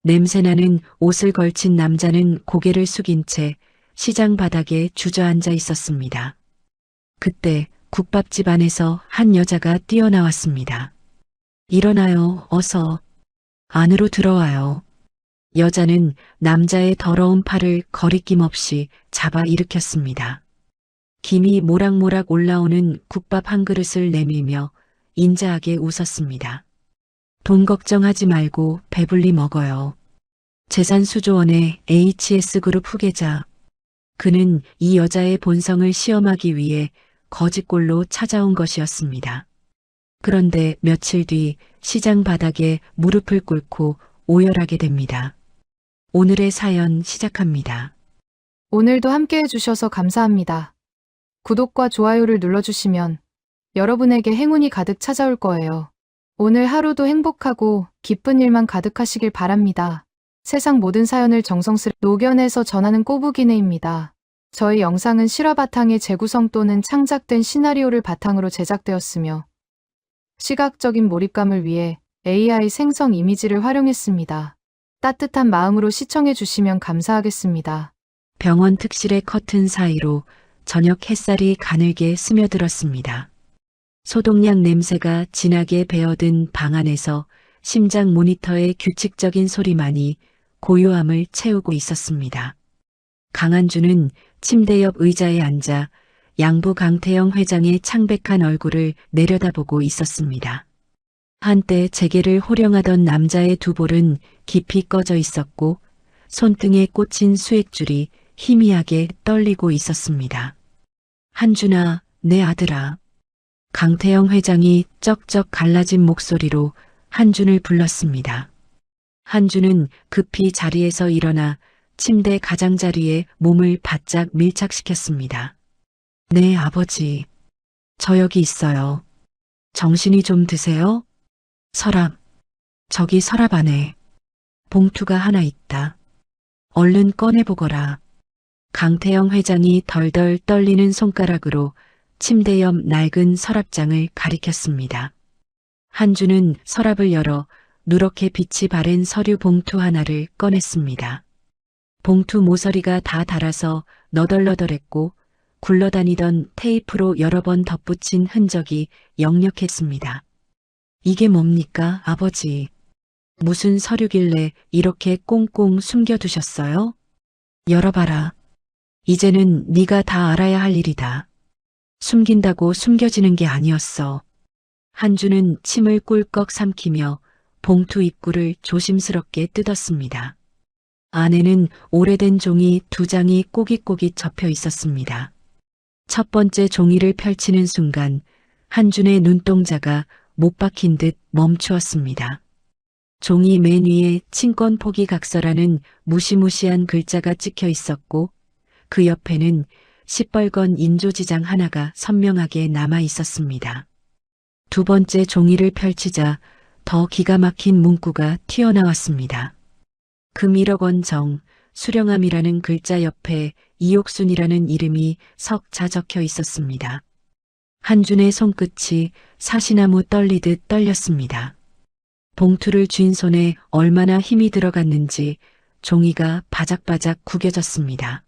냄새나는 옷을 걸친 남자는 고개를 숙인 채 시장 바닥에 주저앉아 있었습니다. 그때 국밥집 안에서 한 여자가 뛰어나왔습니다. 일어나요, 어서. 안으로 들어와요. 여자는 남자의 더러운 팔을 거리낌 없이 잡아 일으켰습니다. 김이 모락모락 올라오는 국밥 한 그릇을 내밀며 인자하게 웃었습니다. 돈 걱정하지 말고 배불리 먹어요. 재산수조원의 HS그룹 후계자. 그는 이 여자의 본성을 시험하기 위해 거짓골로 찾아온 것이었습니다. 그런데 며칠 뒤 시장 바닥에 무릎을 꿇고 오열하게 됩니다. 오늘의 사연 시작합니다. 오늘도 함께 해주셔서 감사합니다. 구독과 좋아요를 눌러주시면 여러분에게 행운이 가득 찾아올 거예요. 오늘 하루도 행복하고 기쁜 일만 가득하시길 바랍니다. 세상 모든 사연을 정성스레 녹여내서 전하는 꼬부기네입니다. 저희 영상은 실화 바탕의 재구성 또는 창작된 시나리오를 바탕으로 제작되었으며 시각적인 몰입감을 위해 AI 생성 이미지를 활용했습니다. 따뜻한 마음으로 시청해 주시면 감사하겠습니다. 병원 특실의 커튼 사이로 저녁 햇살이 가늘게 스며들었습니다. 소독약 냄새가 진하게 배어든 방 안에서 심장 모니터의 규칙적인 소리만이 고요함을 채우고 있었습니다. 강한주는 침대 옆 의자에 앉아 양부 강태영 회장의 창백한 얼굴을 내려다보고 있었습니다. 한때 재계를 호령하던 남자의 두 볼은 깊이 꺼져 있었고 손등에 꽂힌 수액줄이 희미하게 떨리고 있었습니다. 한준아, 내 아들아. 강태영 회장이 쩍쩍 갈라진 목소리로 한준을 불렀습니다. 한준은 급히 자리에서 일어나 침대 가장자리에 몸을 바짝 밀착시켰습니다. 네, 아버지. 저 여기 있어요. 정신이 좀 드세요? 서랍. 저기 서랍 안에 봉투가 하나 있다. 얼른 꺼내보거라. 강태영 회장이 덜덜 떨리는 손가락으로 침대 옆 낡은 서랍장을 가리켰습니다. 한주는 서랍을 열어 누렇게 빛이 바랜 서류 봉투 하나를 꺼냈습니다. 봉투 모서리가 다 닳아서 너덜너덜했고 굴러다니던 테이프로 여러 번 덧붙인 흔적이 역력했습니다. 이게 뭡니까, 아버지? 무슨 서류길래 이렇게 꽁꽁 숨겨두셨어요? 열어봐라. 이제는 네가 다 알아야 할 일이다. 숨긴다고 숨겨지는 게 아니었어. 한주는 침을 꿀꺽 삼키며 봉투 입구를 조심스럽게 뜯었습니다. 안에는 오래된 종이 2장이 꼬깃꼬깃 접혀 있었습니다. 첫 번째 종이를 펼치는 순간 한준의 눈동자가 못 박힌 듯 멈추었습니다. 종이 맨 위에 친권 포기 각서라는 무시무시한 글자가 찍혀 있었고 그 옆에는 시뻘건 인조지장 하나가 선명하게 남아 있었습니다. 두 번째 종이를 펼치자 더 기가 막힌 문구가 튀어나왔습니다. 금 1억 원 정, 수령함이라는 글자 옆에 이옥순이라는 이름이 석자 적혀 있었습니다. 한준의 손끝이 사시나무 떨리듯 떨렸습니다. 봉투를 쥔 손에 얼마나 힘이 들어갔는지 종이가 바작바작 구겨졌습니다.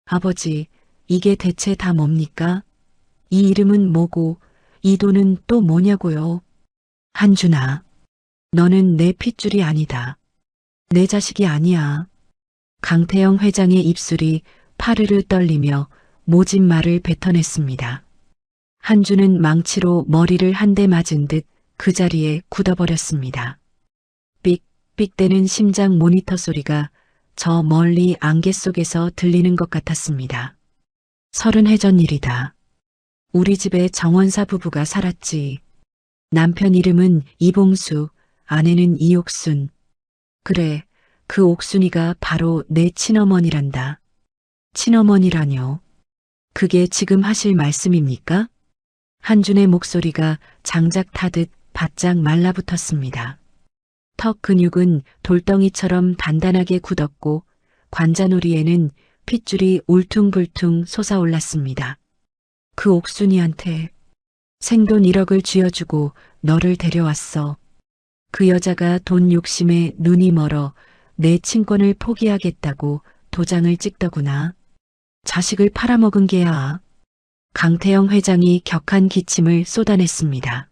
아버지, 이게 대체 다 뭡니까? 이 이름은 뭐고 이 돈은 또 뭐냐고요? 한준아, 너는 내 핏줄이 아니다. 내 자식이 아니야. 강태영 회장의 입술이 파르르 떨리며 모진 말을 뱉어냈습니다. 한준은 망치로 머리를 한 대 맞은 듯 그 자리에 굳어버렸습니다. 삑삑대는 심장 모니터 소리가 저 멀리 안개 속에서 들리는 것 같았습니다. 30해 전 일이다. 우리 집에 정원사 부부가 살았지. 남편 이름은 이봉수, 아내는 이옥순. 그래, 그 옥순이가 바로 내 친어머니란다. 친어머니라뇨. 그게 지금 하실 말씀입니까? 한준의 목소리가 장작 타듯 바짝 말라붙었습니다. 턱 근육은 돌덩이처럼 단단하게 굳었고 관자놀이에는 핏줄이 울퉁불퉁 솟아올랐습니다. 그 옥순이한테 생돈 1억을 쥐어주고 너를 데려왔어. 그 여자가 돈 욕심에 눈이 멀어 내 친권을 포기하겠다고 도장을 찍더구나. 자식을 팔아먹은 게야. 강태영 회장이 격한 기침을 쏟아냈습니다.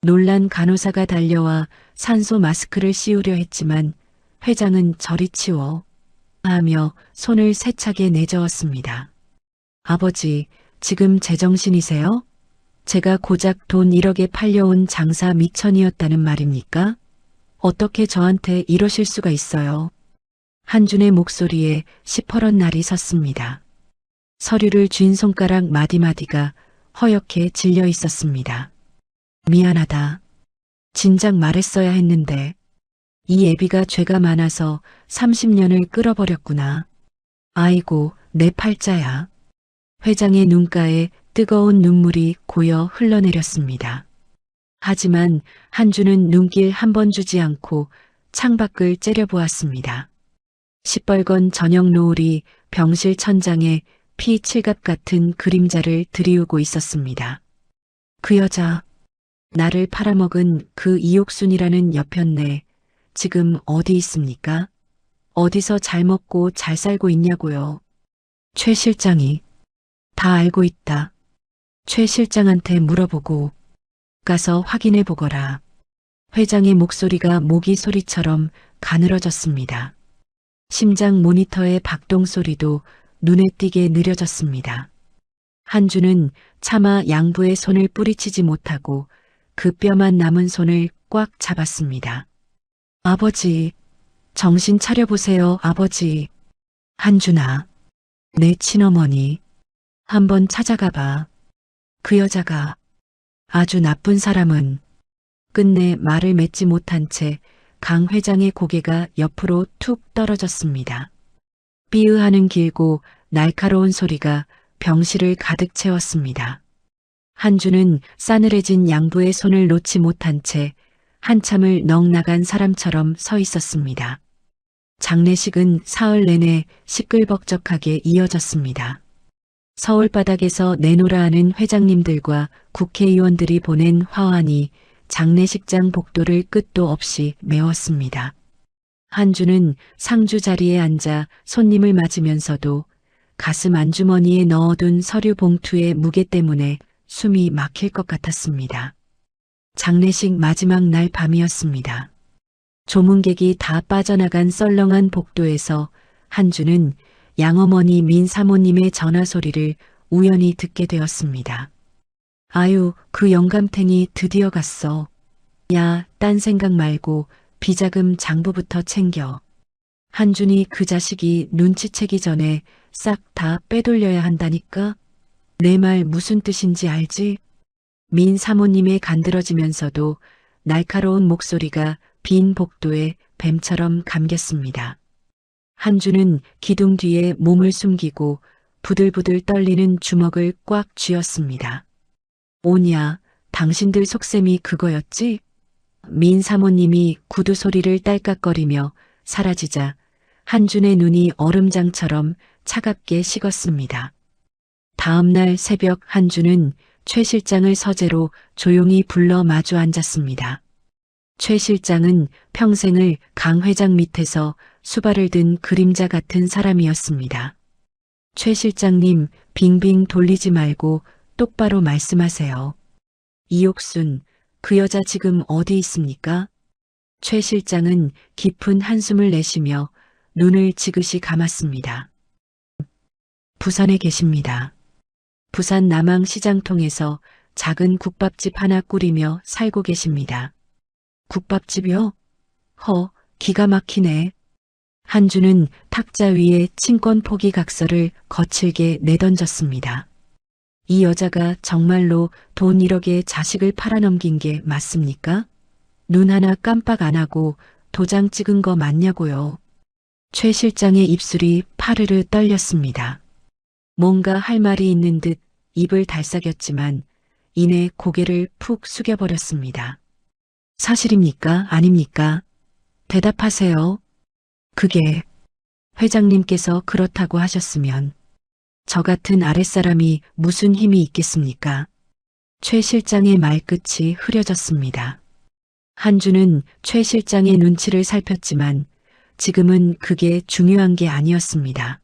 놀란 간호사가 달려와 산소 마스크를 씌우려 했지만 회장은 저리 치워 하며 손을 세차게 내저었습니다. 아버지, 지금 제정신이세요? 제가 고작 돈 1억에 팔려온 장사 미천이었다는 말입니까? 어떻게 저한테 이러실 수가 있어요? 한준의 목소리에 시퍼런 날이 섰습니다. 서류를 쥔 손가락 마디마디가 허옇게 질려 있었습니다. 미안하다. 진작 말했어야 했는데 이 애비가 죄가 많아서 30년을 끌어버렸구나. 아이고, 내 팔자야. 회장의 눈가에 뜨거운 눈물이 고여 흘러내렸습니다. 하지만 한주는 눈길 한 번 주지 않고 창밖을 째려보았습니다. 시뻘건 저녁 노을이 병실 천장에 피 칠갑 같은 그림자를 드리우고 있었습니다. 그 여자, 나를 팔아먹은 그 이옥순이라는 여편네, 지금 어디 있습니까? 어디서 잘 먹고 잘 살고 있냐고요. 최 실장이 다 알고 있다. 최 실장한테 물어보고 가서 확인해 보거라. 회장의 목소리가 모기 소리처럼 가늘어졌습니다. 심장 모니터의 박동 소리도 눈에 띄게 느려졌습니다. 한주는 차마 양부의 손을 뿌리치지 못하고 그 뼈만 남은 손을 꽉 잡았습니다. 아버지, 정신 차려보세요, 아버지. 한준아, 내 친어머니, 한번 찾아가봐. 그 여자가 아주 나쁜 사람은. 끝내 말을 맺지 못한 채 강 회장의 고개가 옆으로 툭 떨어졌습니다. 삐으하는 길고 날카로운 소리가 병실을 가득 채웠습니다. 한주는 싸늘해진 양부의 손을 놓지 못한 채 한참을 넋나간 사람처럼 서 있었습니다. 장례식은 사흘 내내 시끌벅적하게 이어졌습니다. 서울 바닥에서 내노라 하는 회장님들과 국회의원들이 보낸 화환이 장례식장 복도를 끝도 없이 메웠습니다. 한주는 상주 자리에 앉아 손님을 맞으면서도 가슴 안주머니에 넣어둔 서류 봉투의 무게 때문에 숨이 막힐 것 같았습니다. 장례식 마지막 날 밤이었습니다. 조문객이 다 빠져나간 썰렁한 복도에서 한주는 양어머니 민 사모님의 전화 소리를 우연히 듣게 되었습니다. 아유, 그 영감탱이 드디어 갔어. 야, 딴 생각 말고 비자금 장부부터 챙겨. 한준이 그 자식이 눈치채기 전에 싹 다 빼돌려야 한다니까? 내 말 무슨 뜻인지 알지? 민 사모님의 간드러지면서도 날카로운 목소리가 빈 복도에 뱀처럼 감겼습니다. 한주는 기둥 뒤에 몸을 숨기고 부들부들 떨리는 주먹을 꽉 쥐었습니다. 오냐, 당신들 속셈이 그거였지? 민 사모님이 구두 소리를 딸깍거리며 사라지자 한준의 눈이 얼음장처럼 차갑게 식었습니다. 다음 날 새벽 한준은 최 실장을 서재로 조용히 불러 마주 앉았습니다. 최 실장은 평생을 강 회장 밑에서 수발을 든 그림자 같은 사람이었습니다. 최 실장님, 빙빙 돌리지 말고 똑바로 말씀하세요. 이옥순, 그 여자 지금 어디 있습니까? 최 실장은 깊은 한숨을 내쉬며 눈을 지그시 감았습니다. 부산에 계십니다. 부산 남항시장통에서 작은 국밥집 하나 꾸리며 살고 계십니다. 국밥집이요? 기가 막히네. 한주는 탁자 위에 친권 포기 각서를 거칠게 내던졌습니다. 이 여자가 정말로 돈 1억에 자식을 팔아넘긴 게 맞습니까? 눈 하나 깜빡 안 하고 도장 찍은 거 맞냐고요. 최 실장의 입술이 파르르 떨렸습니다. 뭔가 할 말이 있는 듯 입을 달싹였지만 이내 고개를 푹 숙여버렸습니다. 사실입니까? 아닙니까? 대답하세요. 그게 회장님께서 그렇다고 하셨으면 저 같은 아랫사람이 무슨 힘이 있겠습니까? 최 실장의 말끝이 흐려졌습니다. 한주는 최 실장의 눈치를 살폈지만 지금은 그게 중요한 게 아니었습니다.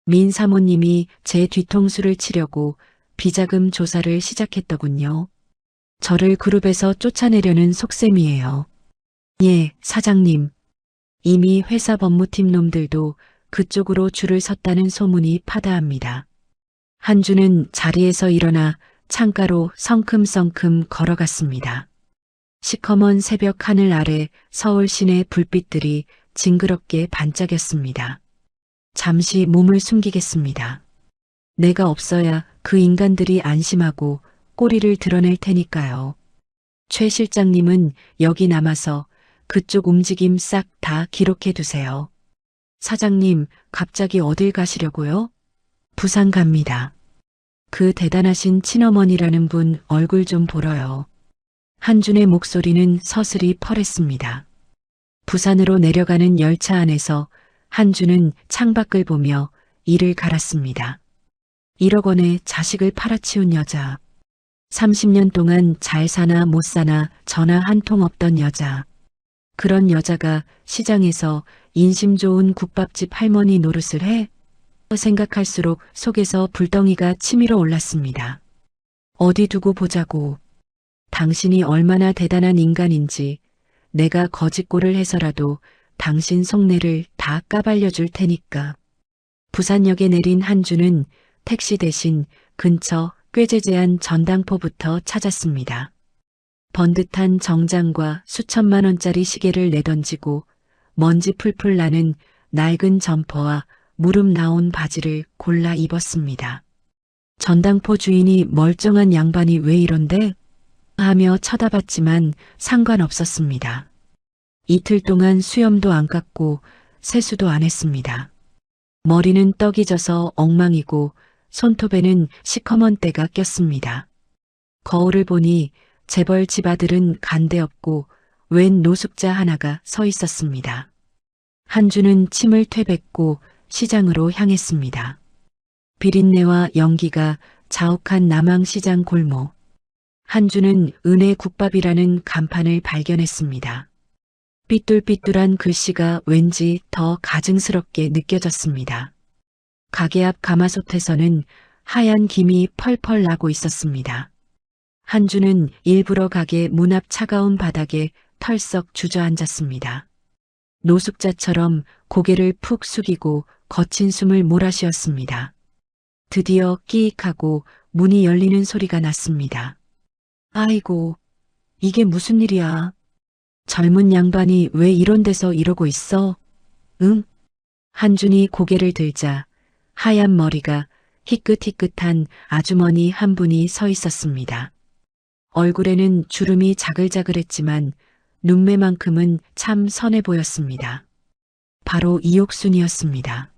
민 사모님이 제 뒤통수를 치려고 비자금 조사를 시작했더군요. 저를 그룹에서 쫓아내려는 속셈이에요. 예, 사장님. 이미 회사 법무팀 놈들도 그쪽으로 줄을 섰다는 소문이 파다합니다. 한주는 자리에서 일어나 창가로 성큼성큼 걸어갔습니다. 시커먼 새벽 하늘 아래 서울 시내 불빛들이 징그럽게 반짝였습니다. 잠시 몸을 숨기겠습니다. 내가 없어야 그 인간들이 안심하고 꼬리를 드러낼 테니까요. 최 실장님은 여기 남아서 그쪽 움직임 싹 다 기록해 두세요. 사장님, 갑자기 어딜 가시려고요? 부산 갑니다. 그 대단하신 친어머니라는 분 얼굴 좀 보러요. 한준의 목소리는 서슬이 펄했습니다. 부산으로 내려가는 열차 안에서 한준은 창밖을 보며 이를 갈았습니다. 1억 원에 자식을 팔아치운 여자. 30년 동안 잘 사나 못 사나 전화 한 통 없던 여자. 그런 여자가 시장에서 인심 좋은 국밥집 할머니 노릇을 해? 생각할수록 속에서 불덩이가 치밀어 올랐습니다. 어디 두고 보자고. 당신이 얼마나 대단한 인간인지 내가 거짓골을 해서라도 당신 속내를 다 까발려 줄 테니까. 부산역에 내린 한주는 택시 대신 근처 꾀재재한 전당포부터 찾았습니다. 번듯한 정장과 수천만 원짜리 시계를 내던지고 먼지 풀풀 나는 낡은 점퍼와 무릎 나온 바지를 골라 입었습니다. 전당포 주인이 멀쩡한 양반이 왜 이런데? 하며 쳐다봤지만 상관없었습니다. 이틀 동안 수염도 안 깎고 세수도 안 했습니다. 머리는 떡이 져서 엉망이고 손톱에는 시커먼 때가 꼈습니다. 거울을 보니 재벌 집아들은 간데없고 웬 노숙자 하나가 서 있었습니다. 한주는 침을 퇴뱉고 시장으로 향했습니다. 비린내와 연기가 자욱한 남항시장 골목. 한주는 은혜 국밥이라는 간판을 발견했습니다. 삐뚤삐뚤한 글씨가 왠지 더 가증스럽게 느껴졌습니다. 가게 앞 가마솥에서는 하얀 김이 펄펄 나고 있었습니다. 한주는 일부러 가게 문 앞 차가운 바닥에 털썩 주저앉았습니다. 노숙자처럼 고개를 푹 숙이고 거친 숨을 몰아쉬었습니다. 드디어 끼익하고 문이 열리는 소리가 났습니다. 아이고, 이게 무슨 일이야? 젊은 양반이 왜 이런 데서 이러고 있어? 응? 한준이 고개를 들자 하얀 머리가 희끗희끗한 아주머니 한 분이 서 있었습니다. 얼굴에는 주름이 자글자글했지만 눈매만큼은 참 선해 보였습니다. 바로 이옥순이었습니다.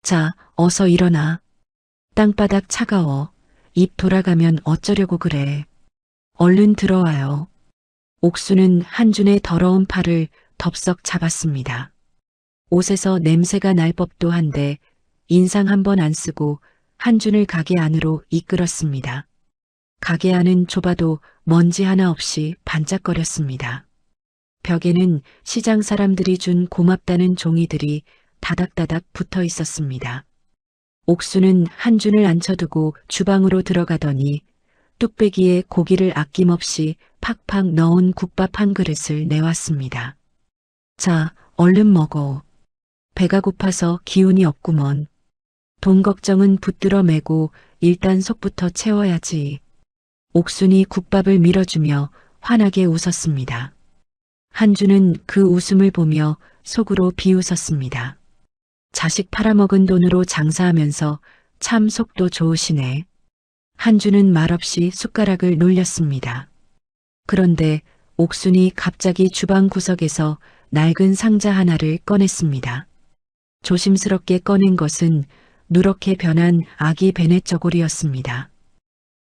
자, 어서 일어나. 땅바닥 차가워. 입 돌아가면 어쩌려고 그래. 얼른 들어와요. 옥수는 한준의 더러운 팔을 덥석 잡았습니다. 옷에서 냄새가 날 법도 한데 인상 한 번 안 쓰고 한준을 가게 안으로 이끌었습니다. 가게 안은 좁아도 먼지 하나 없이 반짝거렸습니다. 벽에는 시장 사람들이 준 고맙다는 종이들이 다닥다닥 붙어 있었습니다. 옥수는 한준을 앉혀두고 주방으로 들어가더니 뚝배기에 고기를 아낌없이 팍팍 넣은 국밥 한 그릇을 내왔습니다. 자, 얼른 먹어. 배가 고파서 기운이 없구먼. 돈 걱정은 붙들어 매고 일단 속부터 채워야지. 옥순이 국밥을 밀어주며 환하게 웃었습니다. 한주는 그 웃음을 보며 속으로 비웃었습니다. 자식 팔아먹은 돈으로 장사하면서 참 속도 좋으시네. 한주는 말없이 숟가락을 놀렸습니다. 그런데 옥순이 갑자기 주방 구석에서 낡은 상자 하나를 꺼냈습니다. 조심스럽게 꺼낸 것은 누렇게 변한 아기 베넷 저고리였습니다.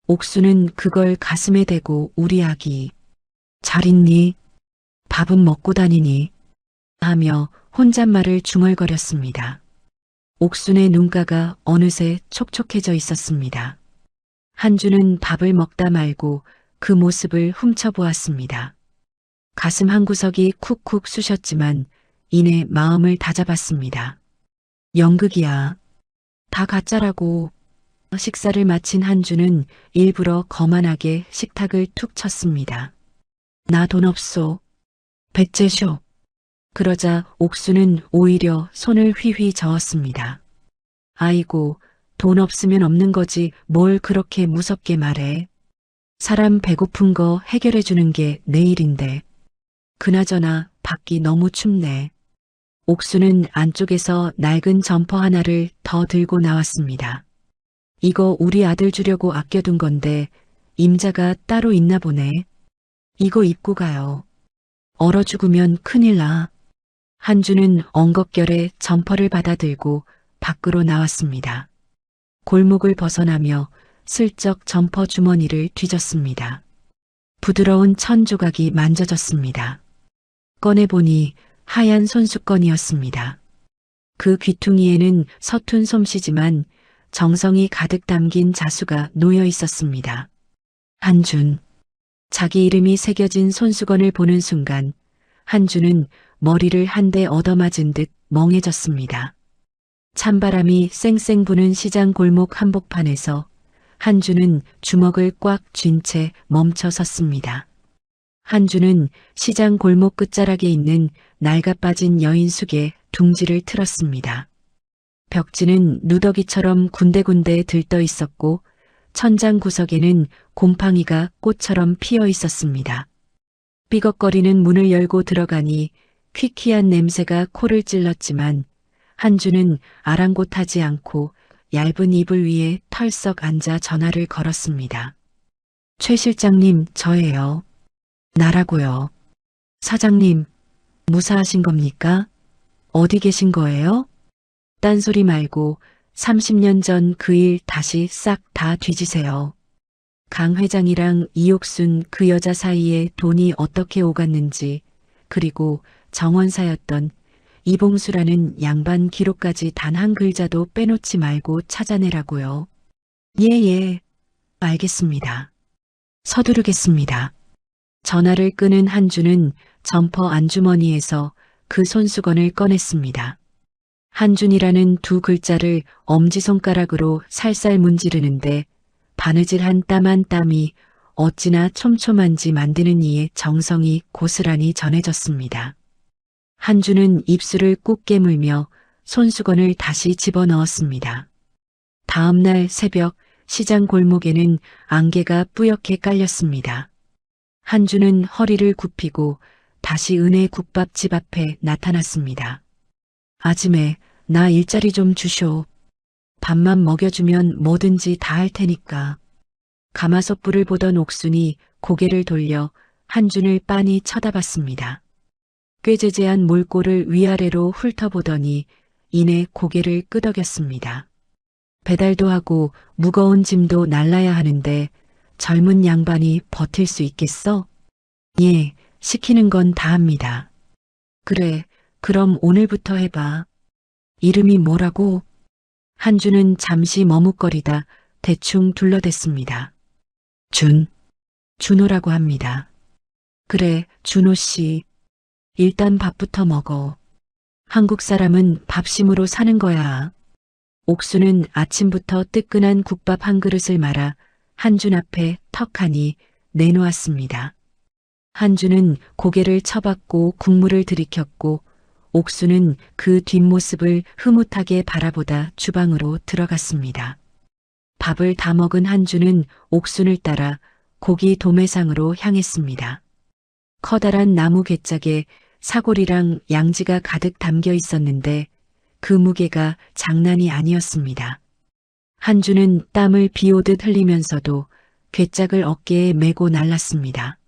옥수는 그걸 가슴에 대고 우리 아기. 잘 있니? 밥은 먹고 다니니? 하며 혼잣말을 중얼거렸습니다. 옥순의 눈가가 어느새 촉촉해져 있었습니다. 한주는 밥을 먹다 말고 그 모습을 훔쳐보았습니다. 가슴 한구석이 쿡쿡 쑤셨지만 이내 마음을 다잡았습니다. 연극이야. 다 가짜라고. 식사를 마친 한주는 일부러 거만하게 식탁을 툭 쳤습니다. 나 돈 없소. 배째쇼. 그러자 옥수는 오히려 손을 휘휘 저었습니다. 아이고, 돈 없으면 없는 거지 뭘 그렇게 무섭게 말해. 사람 배고픈 거 해결해 주는 게 내 일인데. 그나저나 밖이 너무 춥네. 옥수는 안쪽에서 낡은 점퍼 하나를 더 들고 나왔습니다. 이거 우리 아들 주려고 아껴둔 건데 임자가 따로 있나 보네. 이거 입고 가요. 얼어 죽으면 큰일 나. 한주는 엉겁결에 점퍼를 받아들고 밖으로 나왔습니다. 골목을 벗어나며 슬쩍 점퍼 주머니를 뒤졌습니다. 부드러운 천 조각이 만져졌습니다. 꺼내보니 하얀 손수건이었습니다. 그 귀퉁이에는 서툰 솜씨지만 정성이 가득 담긴 자수가 놓여 있었습니다. 한준. 자기 이름이 새겨진 손수건을 보는 순간 한준은 머리를 한 대 얻어맞은 듯 멍해졌습니다. 찬바람이 쌩쌩 부는 시장 골목 한복판에서 한준은 주먹을 꽉 쥔 채 멈춰 섰습니다. 한준은 시장 골목 끝자락에 있는 낡아빠진 여인숙의 둥지를 틀었습니다. 벽지는 누더기처럼 군데군데 들떠 있었고 천장 구석에는 곰팡이가 꽃처럼 피어 있었습니다. 삐걱거리는 문을 열고 들어가니 퀴퀴한 냄새가 코를 찔렀지만 한주는 아랑곳하지 않고 얇은 이불 위에 털썩 앉아 전화를 걸었습니다. 최 실장님, 저예요. 나라고요. 사장님, 무사하신 겁니까? 어디 계신 거예요? 딴소리 말고 30년 전 그 일 다시 싹 다 뒤지세요. 강 회장이랑 이옥순 그 여자 사이에 돈이 어떻게 오갔는지, 그리고 정원사였던 이봉수라는 양반 기록까지 단 한 글자도 빼놓지 말고 찾아내라고요. 예, 알겠습니다. 서두르겠습니다. 전화를 끄는 한주는 점퍼 안주머니에서 그 손수건을 꺼냈습니다. 한준이라는 두 글자를 엄지손가락으로 살살 문지르는데 바느질한 땀 한 땀이 어찌나 촘촘한지 만드는 이의 정성이 고스란히 전해졌습니다. 한준은 입술을 꾹 깨물며 손수건을 다시 집어넣었습니다. 다음 날 새벽 시장 골목에는 안개가 뿌옇게 깔렸습니다. 한준은 허리를 굽히고 다시 은혜 국밥집 앞에 나타났습니다. 아줌매, 나 일자리 좀 주쇼. 밥만 먹여주면 뭐든지 다 할 테니까. 가마솥불을 보던 옥순이 고개를 돌려 한준을 빤히 쳐다봤습니다. 꾀죄죄한 몰골을 위아래로 훑어보더니 이내 고개를 끄덕였습니다. 배달도 하고 무거운 짐도 날라야 하는데 젊은 양반이 버틸 수 있겠어? 예, 시키는 건 다 합니다. 그래, 그럼 오늘부터 해봐. 이름이 뭐라고? 한주는 잠시 머뭇거리다 대충 둘러댔습니다. 준호라고 합니다. 그래, 준호 씨. 일단 밥부터 먹어. 한국 사람은 밥심으로 사는 거야. 옥수는 아침부터 뜨끈한 국밥 한 그릇을 말아 한준 앞에 턱하니 내놓았습니다. 한준은 고개를 쳐박고 국물을 들이켰고 옥수는 그 뒷모습을 흐뭇하게 바라보다 주방으로 들어갔습니다. 밥을 다 먹은 한준은 옥순을 따라 고기 도매상으로 향했습니다. 커다란 나무 괴짝에 사골이랑 양지가 가득 담겨 있었는데 그 무게가 장난이 아니었습니다. 한준은 땀을 비오듯 흘리면서도 괴짝을 어깨에 메고 날랐습니다.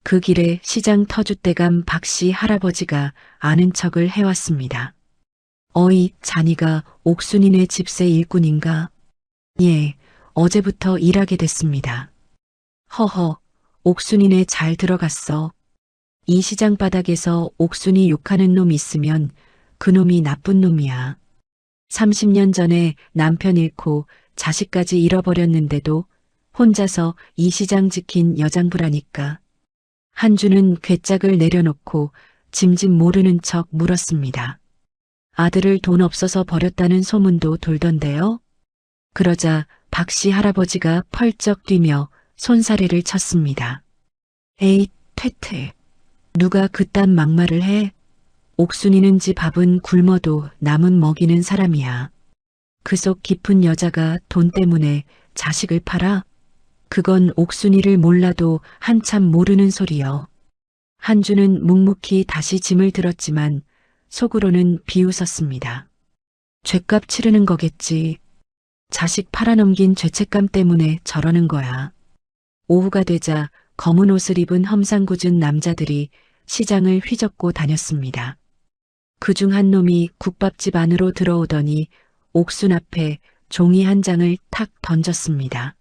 그 길에 시장 터줏대감 박씨 할아버지가 아는 척을 해왔습니다. 어이, 자니가 옥순이네 집세 일꾼인가? 예, 어제부터 일하게 됐습니다. 허허, 옥순이네 잘 들어갔어. 이 시장 바닥에서 옥순이 욕하는 놈 있으면 그 놈이 나쁜 놈이야. 30년 전에 남편 잃고 자식까지 잃어버렸는데도 혼자서 이 시장 지킨 여장부라니까. 한주는 괴짝을 내려놓고 짐짓 모르는 척 물었습니다. 아들을 돈 없어서 버렸다는 소문도 돌던데요. 그러자 박씨 할아버지가 펄쩍 뛰며 손사래를 쳤습니다. 에이, 퇴퇴. 누가 그딴 막말을 해? 옥순이는 지 밥은 굶어도 남은 먹이는 사람이야. 그 속 깊은 여자가 돈 때문에 자식을 팔아? 그건 옥순이를 몰라도 한참 모르는 소리여. 한주는 묵묵히 다시 짐을 들었지만 속으로는 비웃었습니다. 죗값 치르는 거겠지. 자식 팔아넘긴 죄책감 때문에 저러는 거야. 오후가 되자 검은 옷을 입은 험상궂은 남자들이 시장을 휘젓고 다녔습니다. 그중 한 놈이 국밥집 안으로 들어오더니 옥순 앞에 종이 한 장을 탁 던졌습니다.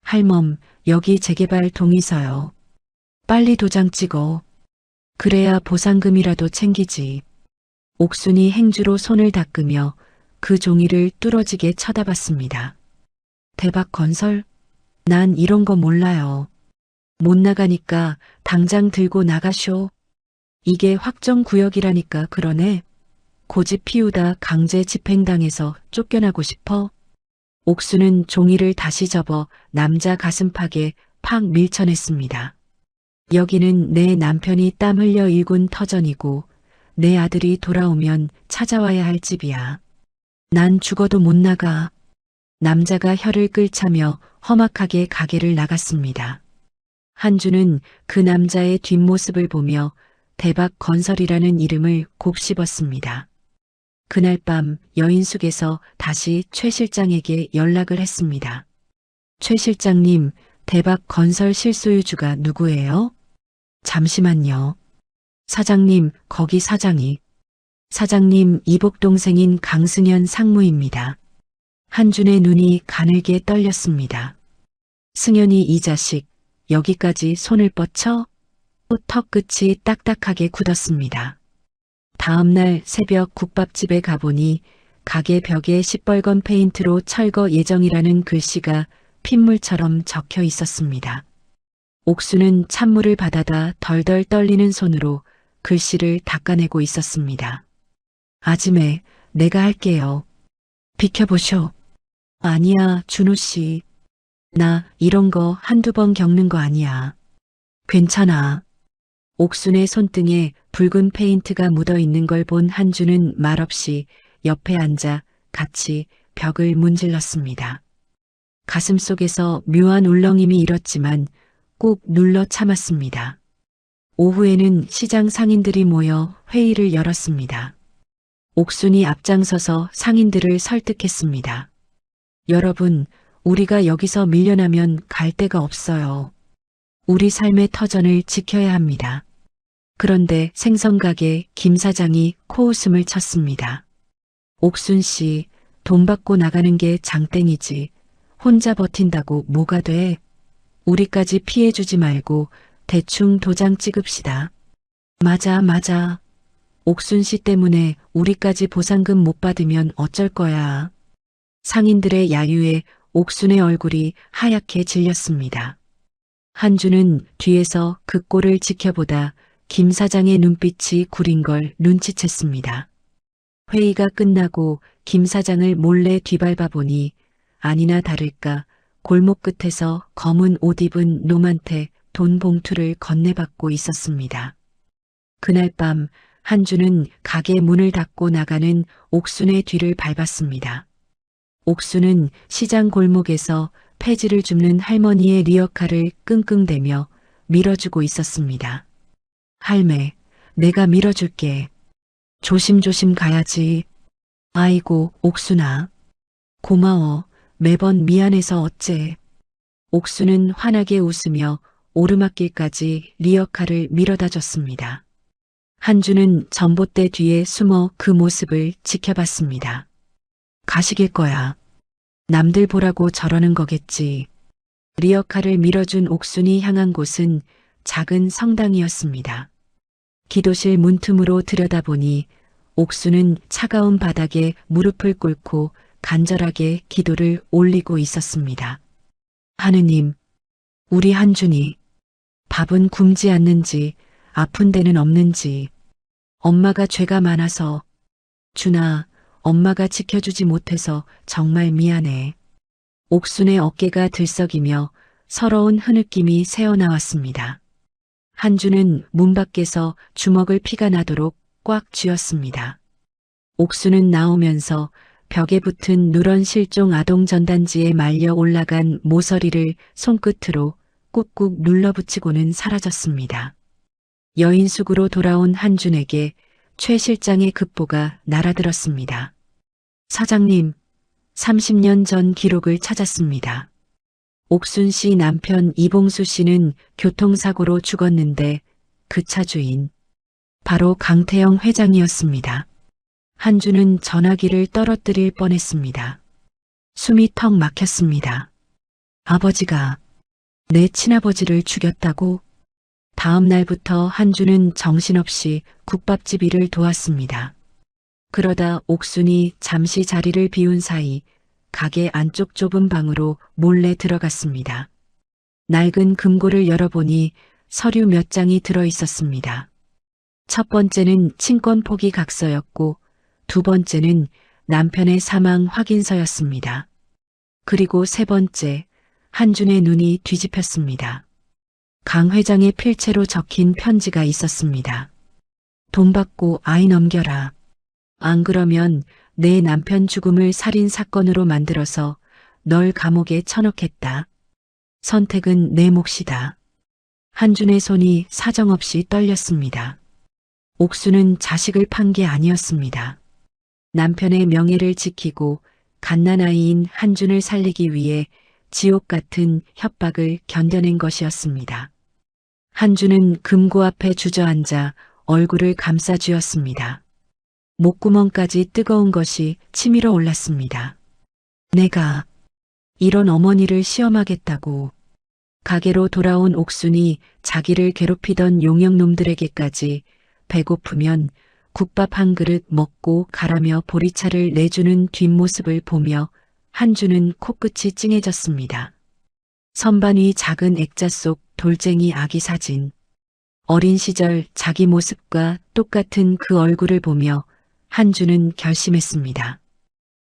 할멈, 여기 재개발 동의서요. 빨리 도장 찍어. 그래야 보상금이라도 챙기지. 옥순이 행주로 손을 닦으며 그 종이를 뚫어지게 쳐다봤습니다. 대박 건설? 난 이런 거 몰라요. 못 나가니까 당장 들고 나가쇼. 이게 확정구역이라니까 그러네. 고집 피우다 강제 집행당해서 쫓겨나고 싶어? 옥수는 종이를 다시 접어 남자 가슴팍에 팍 밀쳐냈습니다. 여기는 내 남편이 땀 흘려 일군 터전이고 내 아들이 돌아오면 찾아와야 할 집이야. 난 죽어도 못 나가. 남자가 혀를 끌차며 험악하게 가게를 나갔습니다. 한주는 그 남자의 뒷모습을 보며 대박 건설이라는 이름을 곱씹었습니다. 그날 밤 여인숙에서 다시 최 실장에게 연락을 했습니다. 최 실장님, 대박 건설 실소유주가 누구예요? 잠시만요. 사장님, 거기 사장이. 사장님 이복 동생인 강승현 상무입니다. 한준의 눈이 가늘게 떨렸습니다. 승현이 이 자식, 여기까지 손을 뻗쳐? 턱 끝이 딱딱하게 굳었습니다. 다음 날 새벽 국밥집에 가보니 가게 벽에 시뻘건 페인트로 철거 예정이라는 글씨가 핏물처럼 적혀 있었습니다. 옥수는 찬물을 받아다 덜덜 떨리는 손으로 글씨를 닦아내고 있었습니다. 아지매, 내가 할게요. 비켜보쇼. 아니야, 준호 씨. 나 이런 거 한두 번 겪는 거 아니야. 괜찮아. 옥순의 손등에 붉은 페인트가 묻어 있는 걸 본 한주는 말없이 옆에 앉아 같이 벽을 문질렀습니다. 가슴 속에서 묘한 울렁임이 일었지만 꾹 눌러 참았습니다. 오후에는 시장 상인들이 모여 회의를 열었습니다. 옥순이 앞장서서 상인들을 설득했습니다. 여러분, 우리가 여기서 밀려나면 갈 데가 없어요. 우리 삶의 터전을 지켜야 합니다. 그런데 생선가게 김 사장이 코웃음을 쳤습니다. 옥순 씨, 돈 받고 나가는 게 장땡이지. 혼자 버틴다고 뭐가 돼? 우리까지 피해주지 말고 대충 도장 찍읍시다. 맞아, 맞아. 옥순 씨 때문에 우리까지 보상금 못 받으면 어쩔 거야. 상인들의 야유에 옥순의 얼굴이 하얗게 질렸습니다. 한주는 뒤에서 그 꼴을 지켜보다 김 사장의 눈빛이 구린 걸 눈치챘습니다. 회의가 끝나고 김 사장을 몰래 뒤밟아 보니 아니나 다를까 골목 끝에서 검은 옷 입은 놈한테 돈 봉투를 건네받고 있었습니다. 그날 밤 한주는 가게 문을 닫고 나가는 옥순의 뒤를 밟았습니다. 옥순은 시장 골목에서 폐지를 줍는 할머니의 리어카를 끙끙대며 밀어주고 있었습니다. 할매, 내가 밀어줄게. 조심조심 가야지. 아이고, 옥순아. 고마워. 매번 미안해서 어째. 옥순은 환하게 웃으며 오르막길까지 리어카를 밀어다 줬습니다. 한주는 전봇대 뒤에 숨어 그 모습을 지켜봤습니다. 가식일 거야. 남들 보라고 저러는 거겠지. 리어카를 밀어준 옥순이 향한 곳은 작은 성당이었습니다. 기도실 문틈으로 들여다보니 옥순은 차가운 바닥에 무릎을 꿇고 간절하게 기도를 올리고 있었습니다. 하느님, 우리 한준이 밥은 굶지 않는지 아픈 데는 없는지 엄마가 죄가 많아서. 준아, 엄마가 지켜주지 못해서 정말 미안해. 옥순의 어깨가 들썩이며 서러운 흐느낌이 새어나왔습니다. 한주는 문 밖에서 주먹을 피가 나도록 꽉 쥐었습니다. 옥수는 나오면서 벽에 붙은 누런 실종 아동 전단지에 말려 올라간 모서리를 손끝으로 꾹꾹 눌러붙이고는 사라졌습니다. 여인숙으로 돌아온 한준에게 최 실장의 급보가 날아들었습니다. 사장님, 30년 전 기록을 찾았습니다. 옥순 씨 남편 이봉수 씨는 교통사고로 죽었는데 그 차 주인, 바로 강태영 회장이었습니다. 한주는 전화기를 떨어뜨릴 뻔했습니다. 숨이 턱 막혔습니다. 아버지가 내 친아버지를 죽였다고? 다음 날부터 한주는 정신없이 국밥집 일을 도왔습니다. 그러다 옥순이 잠시 자리를 비운 사이 가게 안쪽 좁은 방으로 몰래 들어갔습니다. 낡은 금고를 열어보니 서류 몇 장이 들어 있었습니다. 첫 번째는 친권 포기 각서였고 두 번째는 남편의 사망 확인서였습니다. 그리고 세 번째, 한준의 눈이 뒤집혔습니다. 강 회장의 필체로 적힌 편지가 있었습니다. 돈 받고 아이 넘겨라. 안 그러면 내 남편 죽음을 살인 사건으로 만들어서 널 감옥에 쳐넣겠다. 선택은 내 몫이다. 한준의 손이 사정없이 떨렸습니다. 옥수는 자식을 판 게 아니었습니다. 남편의 명예를 지키고 갓난아이인 한준을 살리기 위해 지옥 같은 협박을 견뎌낸 것이었습니다. 한준은 금고 앞에 주저앉아 얼굴을 감싸쥐었습니다. 목구멍까지 뜨거운 것이 치밀어 올랐습니다. 내가 이런 어머니를 시험하겠다고. 가게로 돌아온 옥순이 자기를 괴롭히던 용역놈들에게까지 배고프면 국밥 한 그릇 먹고 가라며 보리차를 내주는 뒷모습을 보며 한주는 코끝이 찡해졌습니다. 선반 위 작은 액자 속 돌쟁이 아기 사진. 어린 시절 자기 모습과 똑같은 그 얼굴을 보며 한주는 결심했습니다.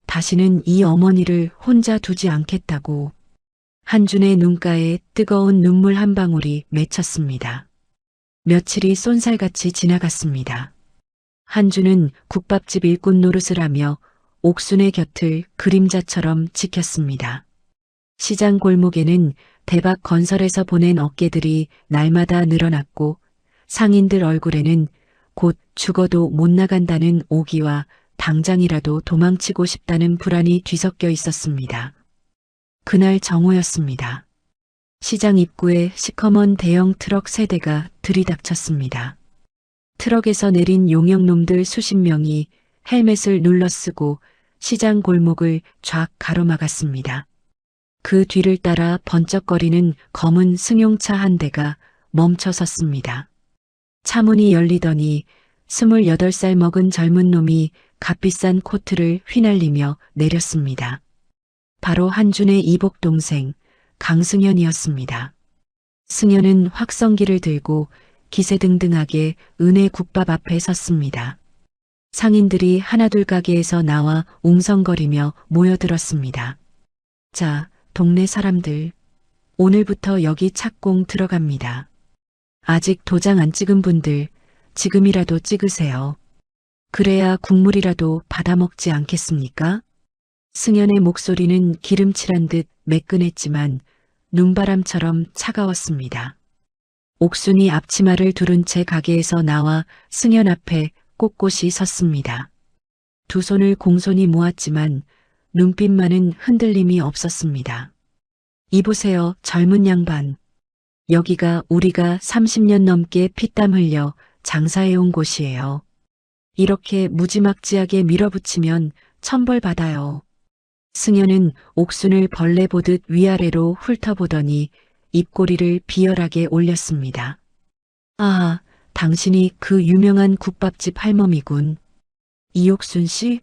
다시는 이 어머니를 혼자 두지 않겠다고. 한준의 눈가에 뜨거운 눈물 한 방울이 맺혔습니다. 며칠이 쏜살같이 지나갔습니다. 한준은 국밥집 일꾼 노릇을 하며 옥순의 곁을 그림자처럼 지켰습니다. 시장 골목에는 대박 건설에서 보낸 어깨들이 날마다 늘어났고 상인들 얼굴에는 곧 죽어도 못 나간다는 오기와 당장이라도 도망치고 싶다는 불안이 뒤섞여 있었습니다. 그날 정오였습니다. 시장 입구에 시커먼 대형 트럭 세 대가 들이닥쳤습니다. 트럭에서 내린 용역놈들 수십 명이 헬멧을 눌러쓰고 시장 골목을 쫙 가로막았습니다. 그 뒤를 따라 번쩍거리는 검은 승용차 한 대가 멈춰 섰습니다. 차문이 열리더니 28살 먹은 젊은 놈이 값비싼 코트를 휘날리며 내렸습니다. 바로 한준의 이복 동생 강승현이었습니다. 승현은 확성기를 들고 기세등등하게 은혜 국밥 앞에 섰습니다. 상인들이 하나둘 가게에서 나와 웅성거리며 모여들었습니다. 자, 동네 사람들, 오늘부터 여기 착공 들어갑니다. 아직 도장 안 찍은 분들 지금이라도 찍으세요. 그래야 국물이라도 받아먹지 않겠습니까? 승현의 목소리는 기름칠한 듯 매끈했지만 눈바람처럼 차가웠습니다. 옥순이 앞치마를 두른 채 가게에서 나와 승현 앞에 꼿꼿이 섰습니다. 두 손을 공손히 모았지만 눈빛만은 흔들림이 없었습니다. 이보세요, 젊은 양반. 여기가 우리가 30년 넘게 피땀 흘려 장사해온 곳이에요. 이렇게 무지막지하게 밀어붙이면 천벌 받아요. 승현은 옥순을 벌레 보듯 위아래로 훑어보더니 입꼬리를 비열하게 올렸습니다. 아, 당신이 그 유명한 국밥집 할멈이군. 이옥순 씨?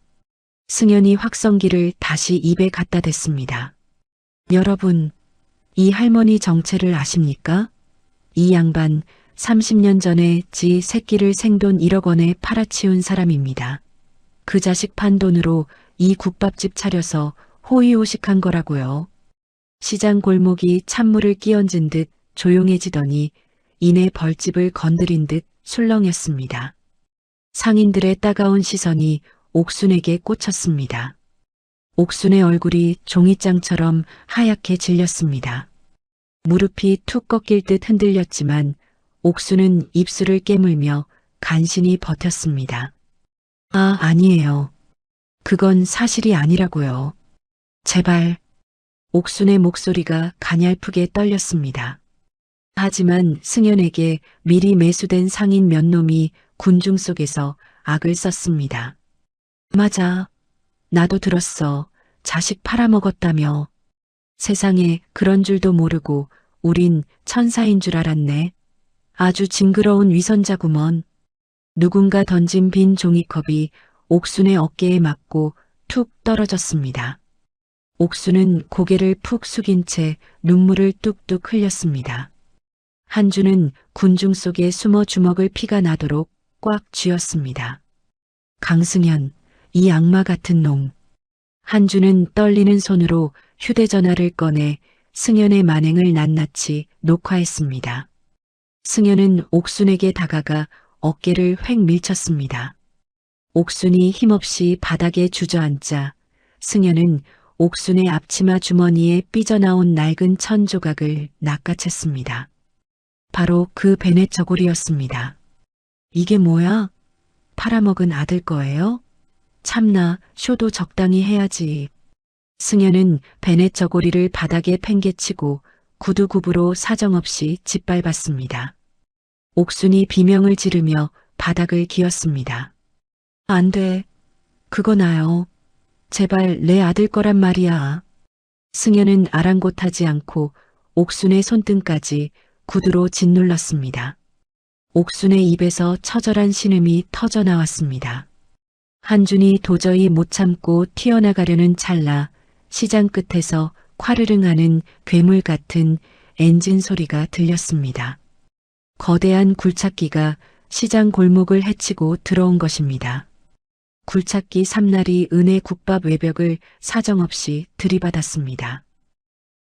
승현이 확성기를 다시 입에 갖다 댔습니다. 여러분, 이 할머니 정체를 아십니까? 이 양반 30년 전에 지 새끼를 생돈 1억 원에 팔아치운 사람입니다. 그 자식 판 돈으로 이 국밥집 차려서 호의호식한 거라고요. 시장 골목이 찬물을 끼얹은 듯 조용해지더니 이내 벌집을 건드린 듯 술렁였습니다. 상인들의 따가운 시선이 옥순에게 꽂혔습니다. 옥순의 얼굴이 종이장처럼 하얗게 질렸습니다. 무릎이 툭 꺾일 듯 흔들렸지만 옥순은 입술을 깨물며 간신히 버텼습니다. 아, 아니에요. 그건 사실이 아니라고요. 제발. 옥순의 목소리가 가냘프게 떨렸습니다. 하지만 승연에게 미리 매수된 상인 몇 놈이 군중 속에서 악을 썼습니다. 맞아. 나도 들었어. 자식 팔아먹었다며. 세상에 그런 줄도 모르고 우린 천사인 줄 알았네. 아주 징그러운 위선자구먼. 누군가 던진 빈 종이컵이 옥순의 어깨에 맞고 툭 떨어졌습니다. 옥순은 고개를 푹 숙인 채 눈물을 뚝뚝 흘렸습니다. 한주는 군중 속에 숨어 주먹을 피가 나도록 꽉 쥐었습니다. 강승현, 이 악마 같은 놈. 한주는 떨리는 손으로 휴대전화를 꺼내 승현의 만행을 낱낱이 녹화했습니다. 승현은 옥순에게 다가가 어깨를 획 밀쳤습니다. 옥순이 힘없이 바닥에 주저앉자 승현은 옥순의 앞치마 주머니에 삐져나온 낡은 천 조각을 낚아챘습니다. 바로 그 베넷 저고리였습니다. 이게 뭐야? 팔아먹은 아들 거예요? 참나, 쇼도 적당히 해야지. 승현은 베넷 저고리를 바닥에 팽개치고 구두굽으로 사정없이 짓밟았습니다. 옥순이 비명을 지르며 바닥을 기었습니다. 안 돼. 그거 나요. 제발 내 아들 거란 말이야. 승현은 아랑곳하지 않고 옥순의 손등까지 구두로 짓눌렀습니다. 옥순의 입에서 처절한 신음이 터져 나왔습니다. 한준이 도저히 못 참고 튀어나가려는 찰나 시장 끝에서 콰르릉하는 괴물 같은 엔진 소리가 들렸습니다. 거대한 굴착기가 시장 골목을 헤치고 들어온 것입니다. 굴착기 삼날이 은혜 국밥 외벽을 사정없이 들이받았습니다.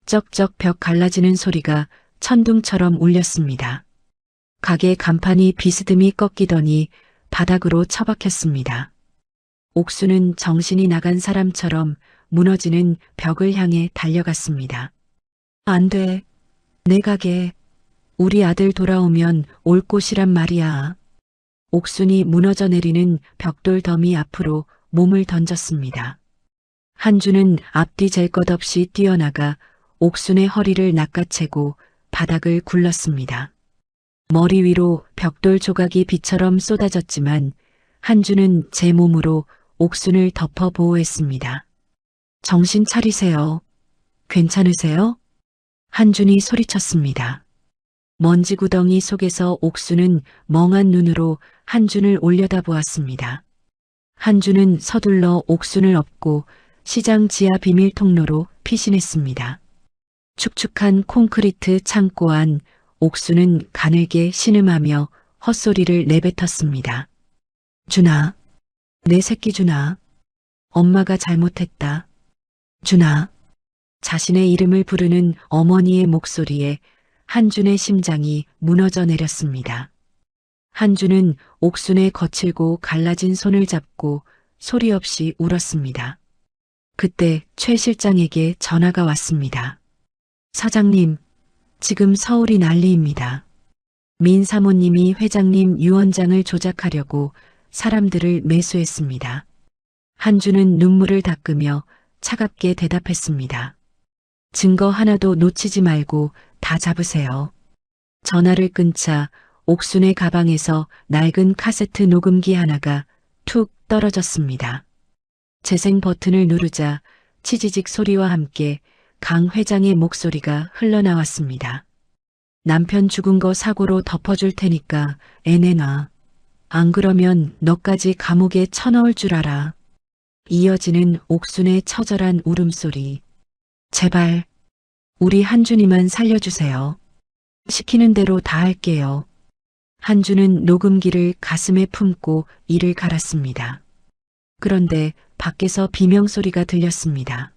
쩍쩍 벽 갈라지는 소리가 천둥처럼 울렸습니다. 가게 간판이 비스듬히 꺾이더니 바닥으로 처박혔습니다. 옥수는 정신이 나간 사람처럼 무너지는 벽을 향해 달려갔습니다. 안 돼. 내 가게. 우리 아들 돌아오면 올 곳이란 말이야. 옥순이 무너져 내리는 벽돌 더미 앞으로 몸을 던졌습니다. 한주는 앞뒤 잴 것 없이 뛰어나가 옥순의 허리를 낚아채고 바닥을 굴렀습니다. 머리 위로 벽돌 조각이 비처럼 쏟아졌지만 한주는 제 몸으로 옥순을 덮어 보호했습니다. 정신 차리세요. 괜찮으세요? 한준이 소리쳤습니다. 먼지 구덩이 속에서 옥순은 멍한 눈으로 한준을 올려다보았습니다. 한준은 서둘러 옥순을 업고 시장 지하 비밀 통로로 피신했습니다. 축축한 콘크리트 창고 안 옥순은 가늘게 신음하며 헛소리를 내뱉었습니다. 준아, 내 새끼 준아, 엄마가 잘못했다. 준아, 자신의 이름을 부르는 어머니의 목소리에 한준의 심장이 무너져 내렸습니다. 한준은 옥순의 거칠고 갈라진 손을 잡고 소리 없이 울었습니다. 그때 최 실장에게 전화가 왔습니다. 사장님, 지금 서울이 난리입니다. 민 사모님이 회장님 유언장을 조작하려고 사람들을 매수했습니다. 한준은 눈물을 닦으며 차갑게 대답했습니다. 증거 하나도 놓치지 말고 다 잡으세요. 전화를 끊자 옥순의 가방에서 낡은 카세트 녹음기 하나가 툭 떨어졌습니다. 재생 버튼을 누르자 치지직 소리와 함께 강 회장의 목소리가 흘러나왔습니다. 남편 죽은 거 사고로 덮어줄 테니까 애 내놔. 안 그러면 너까지 감옥에 쳐넣을 줄 알아. 이어지는 옥순의 처절한 울음소리. 제발 우리 한준이만 살려주세요. 시키는 대로 다 할게요. 한주는 녹음기를 가슴에 품고 이를 갈았습니다. 그런데 밖에서 비명소리가 들렸습니다.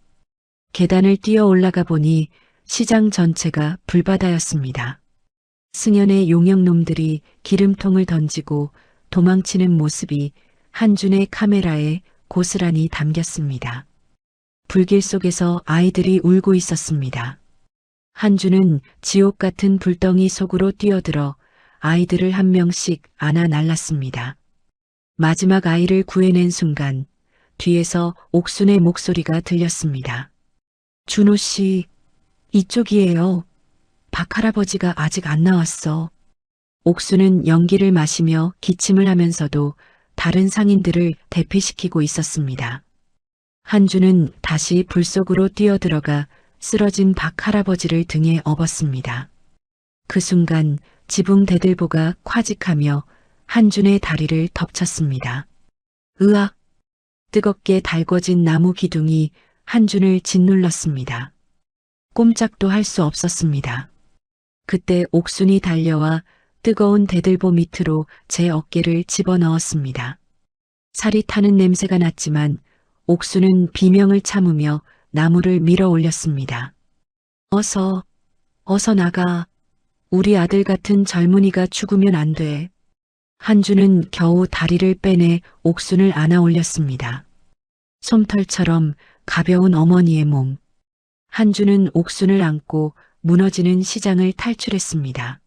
계단을 뛰어 올라가 보니 시장 전체가 불바다였습니다. 승연의 용역놈들이 기름통을 던지고 도망치는 모습이 한준의 카메라에 고스란히 담겼습니다. 불길 속에서 아이들이 울고 있었습니다. 한준은 지옥 같은 불덩이 속으로 뛰어들어 아이들을 한 명씩 안아 날랐습니다. 마지막 아이를 구해낸 순간 뒤에서 옥순의 목소리가 들렸습니다. 준호 씨, 이쪽이에요. 박 할아버지가 아직 안 나왔어. 옥순은 연기를 마시며 기침을 하면서도 다른 상인들을 대피시키고 있었습니다. 한주는 다시 불 속으로 뛰어들어가 쓰러진 박 할아버지를 등에 업었습니다. 그 순간 지붕 대들보가 콰직하며 한준의 다리를 덮쳤습니다. 으악! 뜨겁게 달궈진 나무 기둥이 한준을 짓눌렀습니다. 꼼짝도 할 수 없었습니다. 그때 옥순이 달려와 뜨거운 대들보 밑으로 제 어깨를 집어넣었습니다. 살이 타는 냄새가 났지만 옥순은 비명을 참으며 나무를 밀어 올렸습니다. 어서 나가. 우리 아들 같은 젊은이가 죽으면 안 돼. 한주는 겨우 다리를 빼내 옥순을 안아 올렸습니다. 솜털처럼 가벼운 어머니의 몸. 한주는 옥순을 안고 무너지는 시장을 탈출했습니다.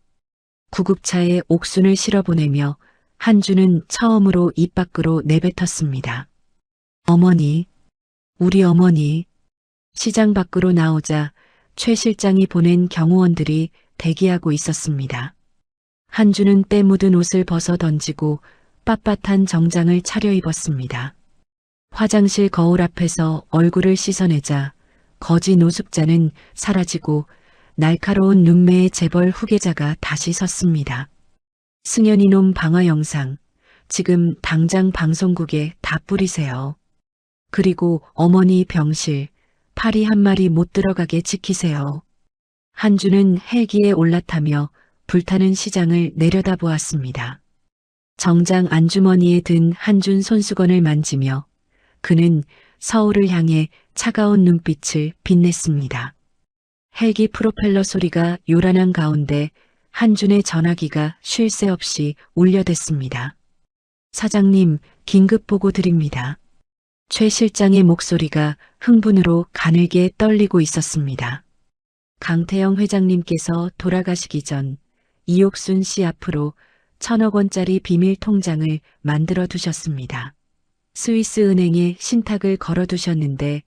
구급차에 옥순을 실어보내며 한주는 처음으로 입 밖으로 내뱉었습니다. 어머니, 우리 어머니. 시장 밖으로 나오자 최 실장이 보낸 경호원들이 대기하고 있었습니다. 한주는 때 묻은 옷을 벗어 던지고 빳빳한 정장을 차려입었습니다. 화장실 거울 앞에서 얼굴을 씻어내자 거지 노숙자는 사라지고 날카로운 눈매의 재벌 후계자가 다시 섰습니다. 승연이놈 방화 영상, 지금 당장 방송국에 다 뿌리세요. 그리고 어머니 병실, 파리 한 마리 못 들어가게 지키세요. 한주는 헬기에 올라타며 불타는 시장을 내려다보았습니다. 정장 안주머니에 든 한준 손수건을 만지며 그는 서울을 향해 차가운 눈빛을 빛냈습니다. 헬기 프로펠러 소리가 요란한 가운데 한준의 전화기가 쉴 새 없이 울려댔습니다. 사장님, 긴급 보고 드립니다. 최 실장의 목소리가 흥분으로 가늘게 떨리고 있었습니다. 강태영 회장님께서 돌아가시기 전 이옥순 씨 앞으로 1,000억 원짜리 비밀 통장을 만들어 두셨습니다. 스위스 은행에 신탁을 걸어 두셨는데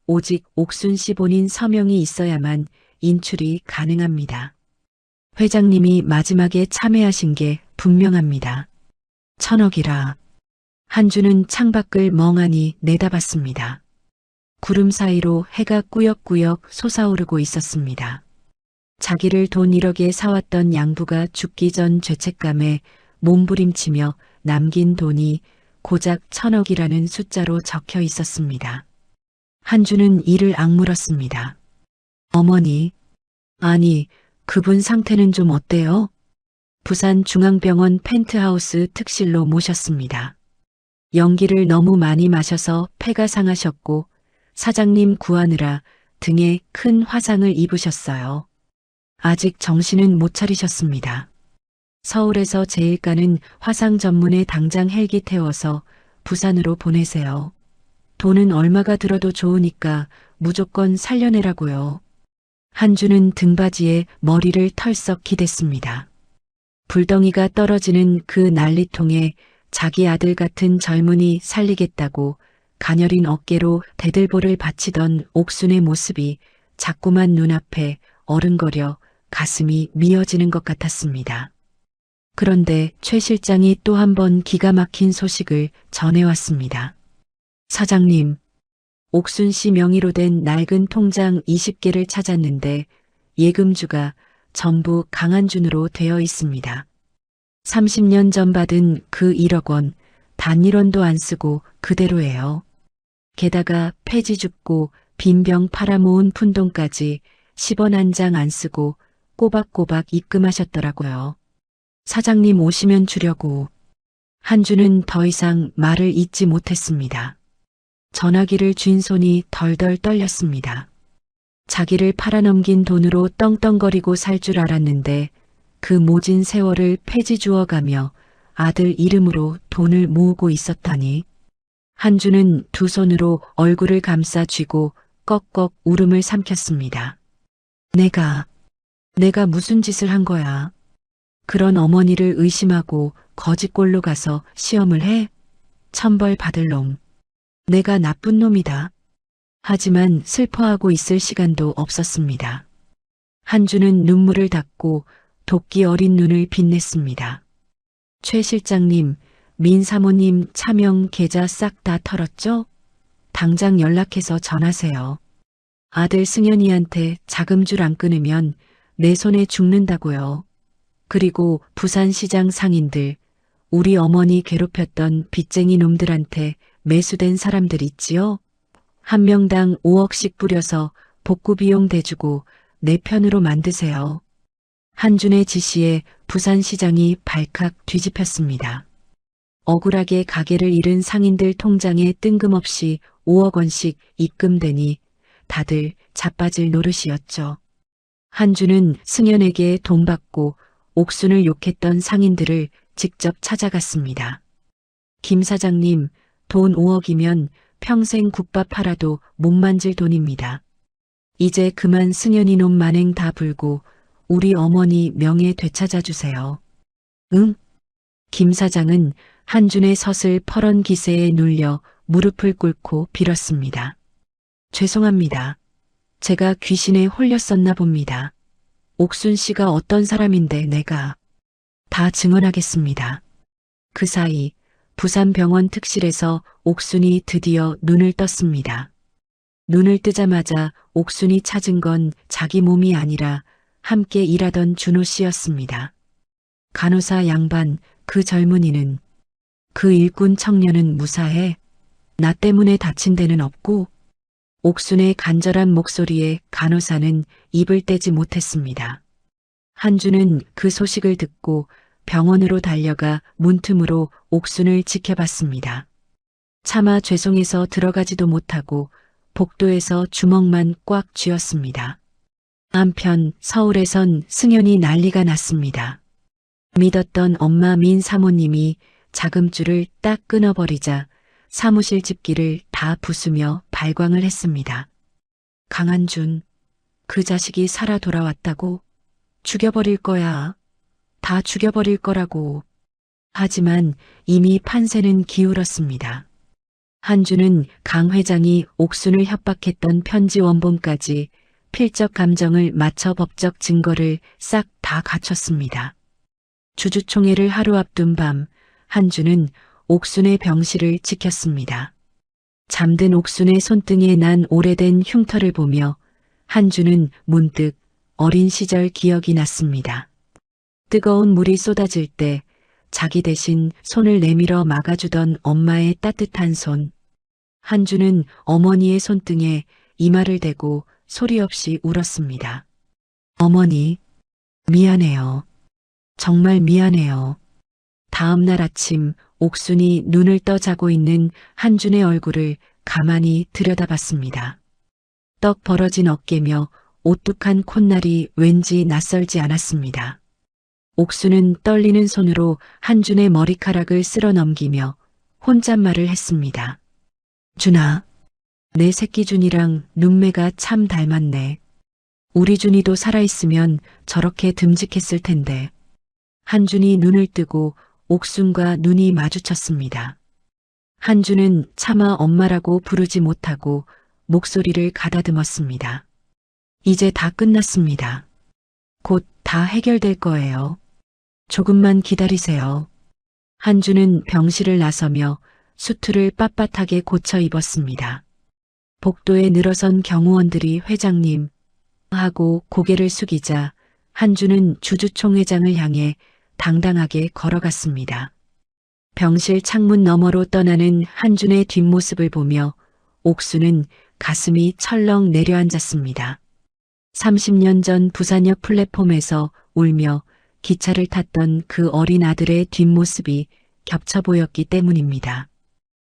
오직 옥순 씨 본인 서명이 있어야만 인출이 가능합니다. 회장님이 마지막에 참여하신 게 분명합니다. 1,000억이라. 한주는 창밖을 멍하니 내다봤습니다. 구름 사이로 해가 꾸역꾸역 솟아오르고 있었습니다. 자기를 돈 1억에 사왔던 양부가 죽기 전 죄책감에 몸부림치며 남긴 돈이 고작 1,000억이라는 숫자로 적혀 있었습니다. 한주는 이를 악물었습니다. 어머니, 아니, 그분 상태는 좀 어때요? 부산중앙병원 펜트하우스 특실로 모셨습니다. 연기를 너무 많이 마셔서 폐가 상하셨고 사장님 구하느라 등에 큰 화상을 입으셨어요. 아직 정신은 못 차리셨습니다. 서울에서 제일가는 화상 전문에 당장 헬기 태워서 부산으로 보내세요. 돈은 얼마가 들어도 좋으니까 무조건 살려내라고요. 한주는 등받이에 머리를 털썩 기댔습니다. 불덩이가 떨어지는 그 난리통에 자기 아들 같은 젊은이 살리겠다고 가녀린 어깨로 대들보를 바치던 옥순의 모습이 자꾸만 눈앞에 어른거려 가슴이 미어지는 것 같았습니다. 그런데 최 실장이 또 한 번 기가 막힌 소식을 전해왔습니다. 사장님, 옥순 씨 명의로 된 낡은 통장 20개를 찾았는데 예금주가 전부 강한준으로 되어 있습니다. 30년 전 받은 그 1억 원, 단 1원도 안 쓰고 그대로예요. 게다가 폐지 줍고 빈병 팔아모은 푼돈까지 10원 한 장 안 쓰고 꼬박꼬박 입금하셨더라고요. 사장님 오시면 주려고. 한주는 더 이상 말을 잇지 못했습니다. 전화기를 쥔 손이 덜덜 떨렸습니다. 자기를 팔아넘긴 돈으로 떵떵거리고 살 줄 알았는데 그 모진 세월을 폐지 주어가며 아들 이름으로 돈을 모으고 있었다니. 한주는 두 손으로 얼굴을 감싸 쥐고 꺽꺽 울음을 삼켰습니다. 내가 무슨 짓을 한 거야? 그런 어머니를 의심하고 거짓골로 가서 시험을 해? 천벌 받을 놈. 내가 나쁜 놈이다. 하지만 슬퍼하고 있을 시간도 없었습니다. 한주는 눈물을 닦고 도끼 어린 눈을 빛냈습니다. 최 실장님, 민 사모님 차명 계좌 싹 다 털었죠? 당장 연락해서 전하세요. 아들 승현이한테 자금줄 안 끊으면 내 손에 죽는다고요. 그리고 부산시장 상인들, 우리 어머니 괴롭혔던 빚쟁이 놈들한테 매수된 사람들 있지요? 한 명당 5억씩 뿌려서 복구비용 대주고 내 편으로 만드세요. 한준의 지시에 부산시장이 발칵 뒤집혔습니다. 억울하게 가게를 잃은 상인들 통장에 뜬금없이 5억 원씩 입금되니 다들 자빠질 노릇이었죠. 한주는 승현에게 돈 받고 옥순을 욕했던 상인들을 직접 찾아갔습니다. 김 사장님, 돈 5억이면 평생 국밥 팔아도 못 만질 돈입니다. 이제 그만 승현이 놈 만행 다 불고 우리 어머니 명예 되찾아 주세요. 응? 김 사장은 한준의 서슬 퍼런 기세에 눌려 무릎을 꿇고 빌었습니다. 죄송합니다. 제가 귀신에 홀렸었나 봅니다. 옥순 씨가 어떤 사람인데 내가 다 증언하겠습니다. 그 사이 부산병원 특실에서 옥순이 드디어 눈을 떴습니다. 눈을 뜨자마자 옥순이 찾은 건 자기 몸이 아니라 함께 일하던 준호 씨였습니다. 간호사 양반, 그 젊은이는, 그 일꾼 청년은 무사해. 나 때문에 다친 데는 없고. 옥순의 간절한 목소리에 간호사는 입을 떼지 못했습니다. 한주는 그 소식을 듣고 병원으로 달려가 문틈으로 옥순을 지켜봤습니다. 차마 죄송해서 들어가지도 못하고 복도에서 주먹만 꽉 쥐었습니다. 한편 서울에선 승현이 난리가 났습니다. 믿었던 엄마 민 사모님이 자금줄을 딱 끊어버리자 사무실 집기를 다 부수며 발광을 했습니다. 강한준, 그 자식이 살아 돌아왔다고? 죽여버릴 거야. 다 죽여버릴 거라고. 하지만 이미 판세는 기울었습니다. 한주는 강 회장이 옥순을 협박했던 편지 원본까지 필적 감정을 맞춰 법적 증거를 싹 다 갖췄습니다. 주주총회를 하루 앞둔 밤, 한주는 옥순의 병실을 지켰습니다. 잠든 옥순의 손등에 난 오래된 흉터를 보며 한주는 문득 어린 시절 기억이 났습니다. 뜨거운 물이 쏟아질 때 자기 대신 손을 내밀어 막아주던 엄마의 따뜻한 손. 한주는 어머니의 손등에 이마를 대고 소리 없이 울었습니다. 어머니, 미안해요. 정말 미안해요. 다음 날 아침 옥순이 눈을 떠 자고 있는 한준의 얼굴을 가만히 들여다봤습니다. 떡 벌어진 어깨며 오뚝한 콧날이 왠지 낯설지 않았습니다. 옥순은 떨리는 손으로 한준의 머리카락을 쓸어 넘기며 혼잣말을 했습니다. 준아, 내 새끼 준이랑 눈매가 참 닮았네. 우리 준이도 살아있으면 저렇게 듬직했을 텐데. 한준이 눈을 뜨고 옥순과 눈이 마주쳤습니다. 한준은 차마 엄마라고 부르지 못하고 목소리를 가다듬었습니다. 이제 다 끝났습니다. 곧 다 해결될 거예요. 조금만 기다리세요. 한준은 병실을 나서며 수트를 빳빳하게 고쳐 입었습니다. 복도에 늘어선 경호원들이 회장님 하고 고개를 숙이자 한준은 주주총회장을 향해 당당하게 걸어갔습니다. 병실 창문 너머로 떠나는 한준의 뒷모습을 보며 옥수는 가슴이 철렁 내려앉았습니다. 30년 전 부산역 플랫폼에서 울며 기차를 탔던 그 어린 아들의 뒷모습이 겹쳐 보였기 때문입니다.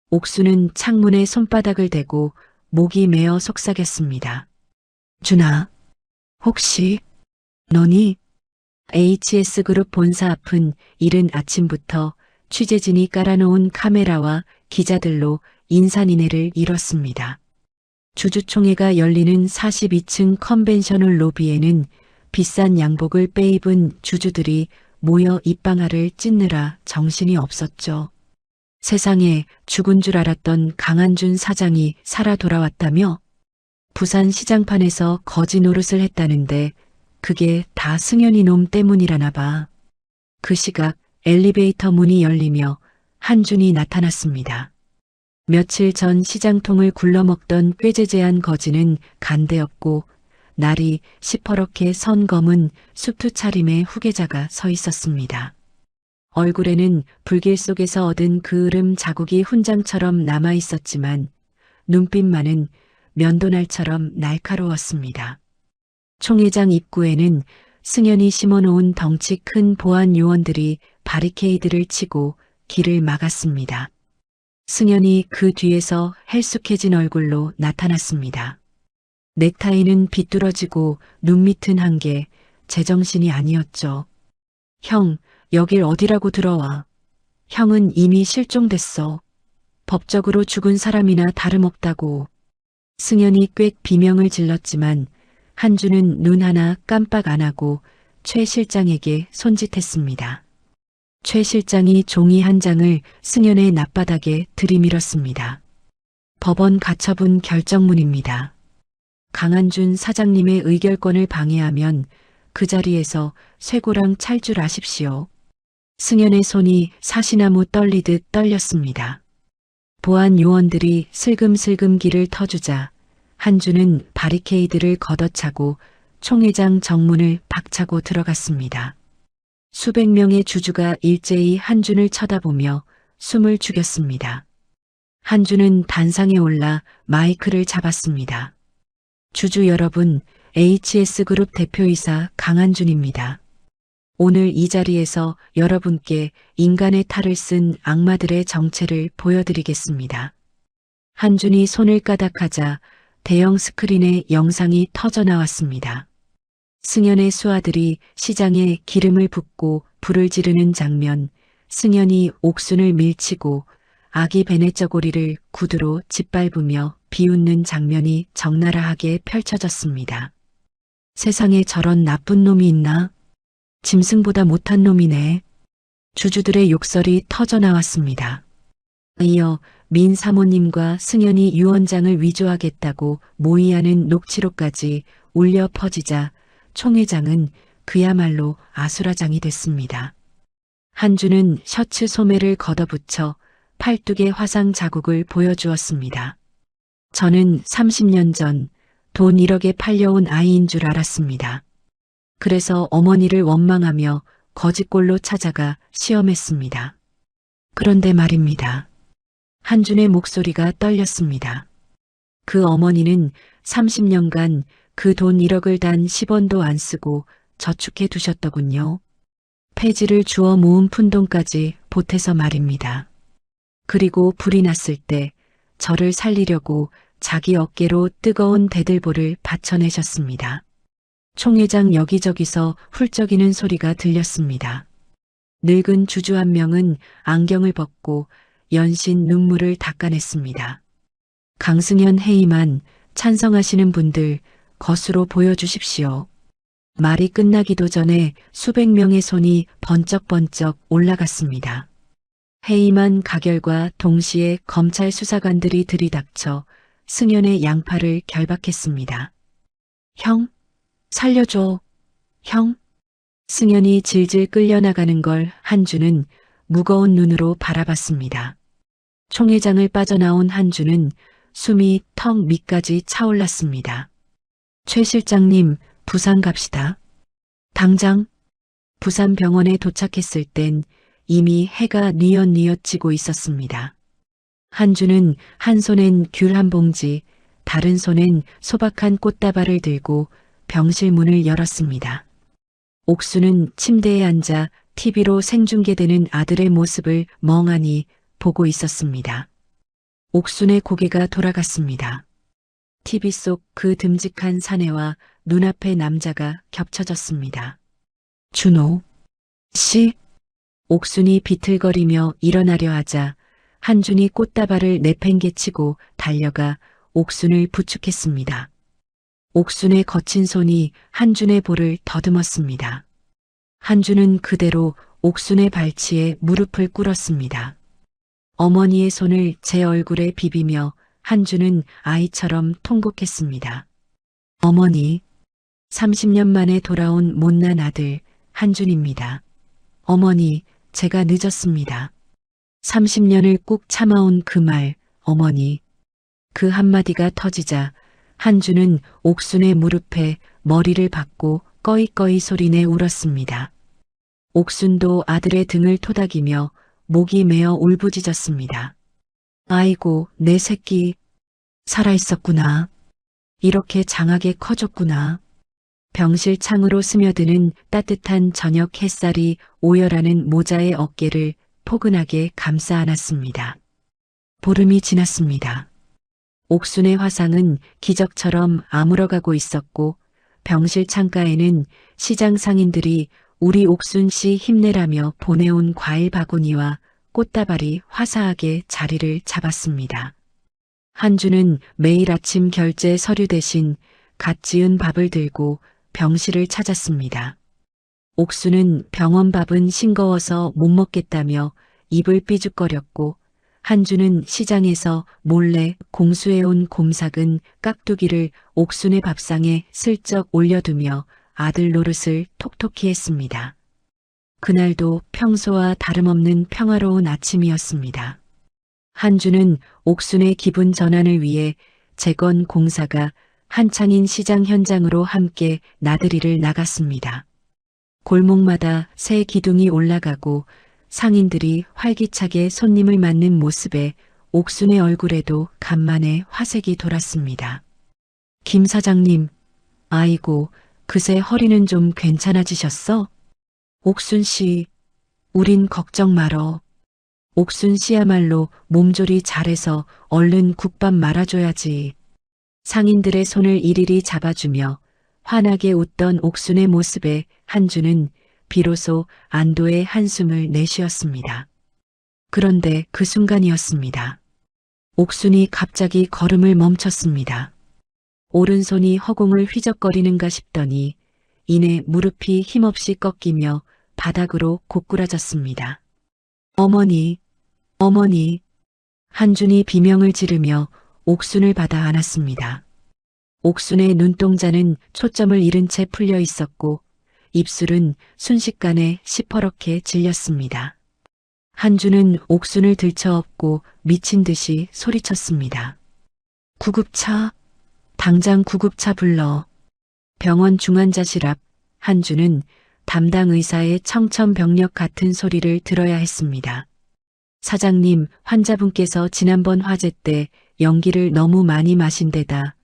옥수는 창문에 손바닥을 대고 목이 메어 속삭였습니다. 준아, 혹시 너니? HS그룹 본사 앞은 이른 아침부터 취재진이 깔아놓은 카메라와 기자들로 인산인해를 이뤘습니다. 주주총회가 열리는 42층 컨벤셔널 로비에는 비싼 양복을 빼입은 주주들이 모여 입방아를 찢느라 정신이 없었죠. 세상에 죽은 줄 알았던 강한준 사장이 살아 돌아왔다며? 부산 시장판에서 거지 노릇을 했다는데 그게 다 승현이 놈 때문이라나 봐. 그 시각 엘리베이터 문이 열리며 한준이 나타났습니다. 며칠 전 시장통을 굴러먹던 꾀재재한 거지는 간대없고 날이 시퍼렇게 선 검은 수트 차림의 후계자가 서 있었습니다. 얼굴에는 불길 속에서 얻은 그을음 자국이 훈장처럼 남아 있었지만 눈빛만은 면도날처럼 날카로웠습니다. 총회장 입구에는 승현이 심어놓은 덩치 큰 보안 요원들이 바리케이드를 치고 길을 막았습니다. 승현이 그 뒤에서 헬쑥해진 얼굴로 나타났습니다. 넥타이는 비뚤어지고 눈 밑은 한게 제정신이 아니었죠. 형, 여길 어디라고 들어와. 형은 이미 실종됐어. 법적으로 죽은 사람이나 다름없다고. 승현이 꽥 비명을 질렀지만 한준은 눈 하나 깜빡 안 하고 최 실장에게 손짓했습니다. 최 실장이 종이 한 장을 승현의 납바닥에 들이밀었습니다. 법원 가처분 결정문입니다. 강한준 사장님의 의결권을 방해하면 그 자리에서 쇠고랑 찰 줄 아십시오. 승현의 손이 사시나무 떨리듯 떨렸습니다. 보안 요원들이 슬금슬금 길을 터주자 한준은 바리케이드를 걷어차고 총회장 정문을 박차고 들어갔습니다. 수백 명의 주주가 일제히 한준을 쳐다보며 숨을 죽였습니다. 한준은 단상에 올라 마이크를 잡았습니다. 주주 여러분, HS그룹 대표이사 강한준입니다. 오늘 이 자리에서 여러분께 인간의 탈을 쓴 악마들의 정체를 보여드리겠습니다. 한준이 손을 까닥하자 대형 스크린에 영상이 터져 나왔습니다. 승현의 수하들이 시장에 기름을 붓고 불을 지르는 장면, 승현이 옥순을 밀치고 아기 베네쩌고리를 구두로 짓밟으며 비웃는 장면이 적나라하게 펼쳐졌습니다. 세상에 저런 나쁜 놈이 있나? 짐승보다 못한 놈이네. 주주들의 욕설이 터져 나왔습니다. 이어 민 사모님과 승현이 유언장을 위조하겠다고 모의하는 녹취록까지 울려 퍼지자 총회장은 그야말로 아수라장이 됐습니다. 한준은 셔츠 소매를 걷어붙여 팔뚝의 화상 자국을 보여주었습니다. 저는 30년 전 돈 1억에 팔려온 아이인 줄 알았습니다. 그래서 어머니를 원망하며 거짓골로 찾아가 시험했습니다. 그런데 말입니다. 한준의 목소리가 떨렸습니다. 그 어머니는 30년간 그 돈 1억을 단 10원도 안 쓰고 저축해 두셨더군요. 폐지를 주워 모은 푼돈까지 보태서 말입니다. 그리고 불이 났을 때 저를 살리려고 자기 어깨로 뜨거운 대들보를 받쳐내셨습니다. 총회장 여기저기서 훌쩍이는 소리가 들렸습니다. 늙은 주주 한 명은 안경을 벗고 연신 눈물을 닦아냈습니다. 강승현 해임안 찬성하시는 분들 거수로 보여주십시오. 말이 끝나기도 전에 수백 명의 손이 번쩍번쩍 올라갔습니다. 해임안 가결과 동시에 검찰 수사관들이 들이닥쳐 승현의 양팔을 결박했습니다. 형, 살려줘. 형. 승현이 질질 끌려나가는 걸 한준은 무거운 눈으로 바라봤습니다. 총회장을 빠져나온 한준은 숨이 턱 밑까지 차올랐습니다. 최 실장님, 부산 갑시다. 당장. 부산 병원에 도착했을 땐 이미 해가 뉘엿뉘엿 지고 있었습니다. 한준은 한 손엔 귤 한 봉지, 다른 손엔 소박한 꽃다발을 들고 병실 문을 열었습니다. 옥수는 침대에 앉아 TV로 생중계되는 아들의 모습을 멍하니 보고 있었습니다. 옥순의 고개가 돌아갔습니다. TV 속 그 듬직한 사내와 눈앞의 남자가 겹쳐졌습니다. 준호 씨? 옥순이 비틀거리며 일어나려 하자 한준이 꽃다발을 내팽개치고 달려가 옥순을 부축했습니다. 옥순의 거친 손이 한준의 볼을 더듬었습니다. 한준은 그대로 옥순의 발치에 무릎을 꿇었습니다. 어머니의 손을 제 얼굴에 비비며 한준은 아이처럼 통곡했습니다. 어머니, 30년 만에 돌아온 못난 아들 한준입니다. 어머니, 제가 늦었습니다. 30년을 꾹 참아온 그 말, 어머니. 그 한마디가 터지자 한준은 옥순의 무릎에 머리를 박고 꺼이꺼이 소리내 울었습니다. 옥순도 아들의 등을 토닥이며 목이 메어 울부짖었습니다. 아이고, 내 새끼. 살아있었구나. 이렇게 장하게 커졌구나. 병실 창으로 스며드는 따뜻한 저녁 햇살이 오열하는 모자의 어깨를 포근하게 감싸 안았습니다. 보름이 지났습니다. 옥순의 화상은 기적처럼 아물어가고 있었고 병실 창가에는 시장 상인들이 우리 옥순 씨 힘내라며 보내온 과일 바구니와 꽃다발이 화사하게 자리를 잡았습니다. 한주는 매일 아침 결제 서류 대신 갓 지은 밥을 들고 병실을 찾았습니다. 옥수는 병원 밥은 싱거워서 못 먹겠다며 입을 삐죽거렸고 한주는 시장에서 몰래 공수해온 곰삭은 깍두기를 옥순의 밥상에 슬쩍 올려두며 아들 노릇을 톡톡히 했습니다. 그날도 평소와 다름없는 평화로운 아침이었습니다. 한주는 옥순의 기분 전환을 위해 재건 공사가 한창인 시장 현장으로 함께 나들이를 나갔습니다. 골목마다 새 기둥이 올라가고 상인들이 활기차게 손님을 맞는 모습에 옥순의 얼굴에도 간만에 화색이 돌았습니다. 김 사장님, 아이고, 그새 허리는 좀 괜찮아지셨어? 옥순 씨, 우린 걱정 말어. 옥순 씨야말로 몸조리 잘해서 얼른 국밥 말아줘야지. 상인들의 손을 일일이 잡아주며 환하게 웃던 옥순의 모습에 한주는 비로소 안도의 한숨을 내쉬었습니다. 그런데 그 순간이었습니다. 옥순이 갑자기 걸음을 멈췄습니다. 오른손이 허공을 휘적거리는가 싶더니 이내 무릎이 힘없이 꺾이며 바닥으로 고꾸라졌습니다. 어머니, 어머니. 한준이 비명을 지르며 옥순을 받아 안았습니다. 옥순의 눈동자는 초점을 잃은 채 풀려 있었고 입술은 순식간에 시퍼렇게 질렸습니다. 한준은 옥순을 들쳐업고 미친 듯이 소리쳤습니다. 구급차, 당장 구급차 불러. 병원 중환자실 앞 한준은 담당 의사의 청천벽력 같은 소리를 들어야 했습니다. 사장님, 환자분께서 지난번 화재 때 연기를 너무 많이 마신 데다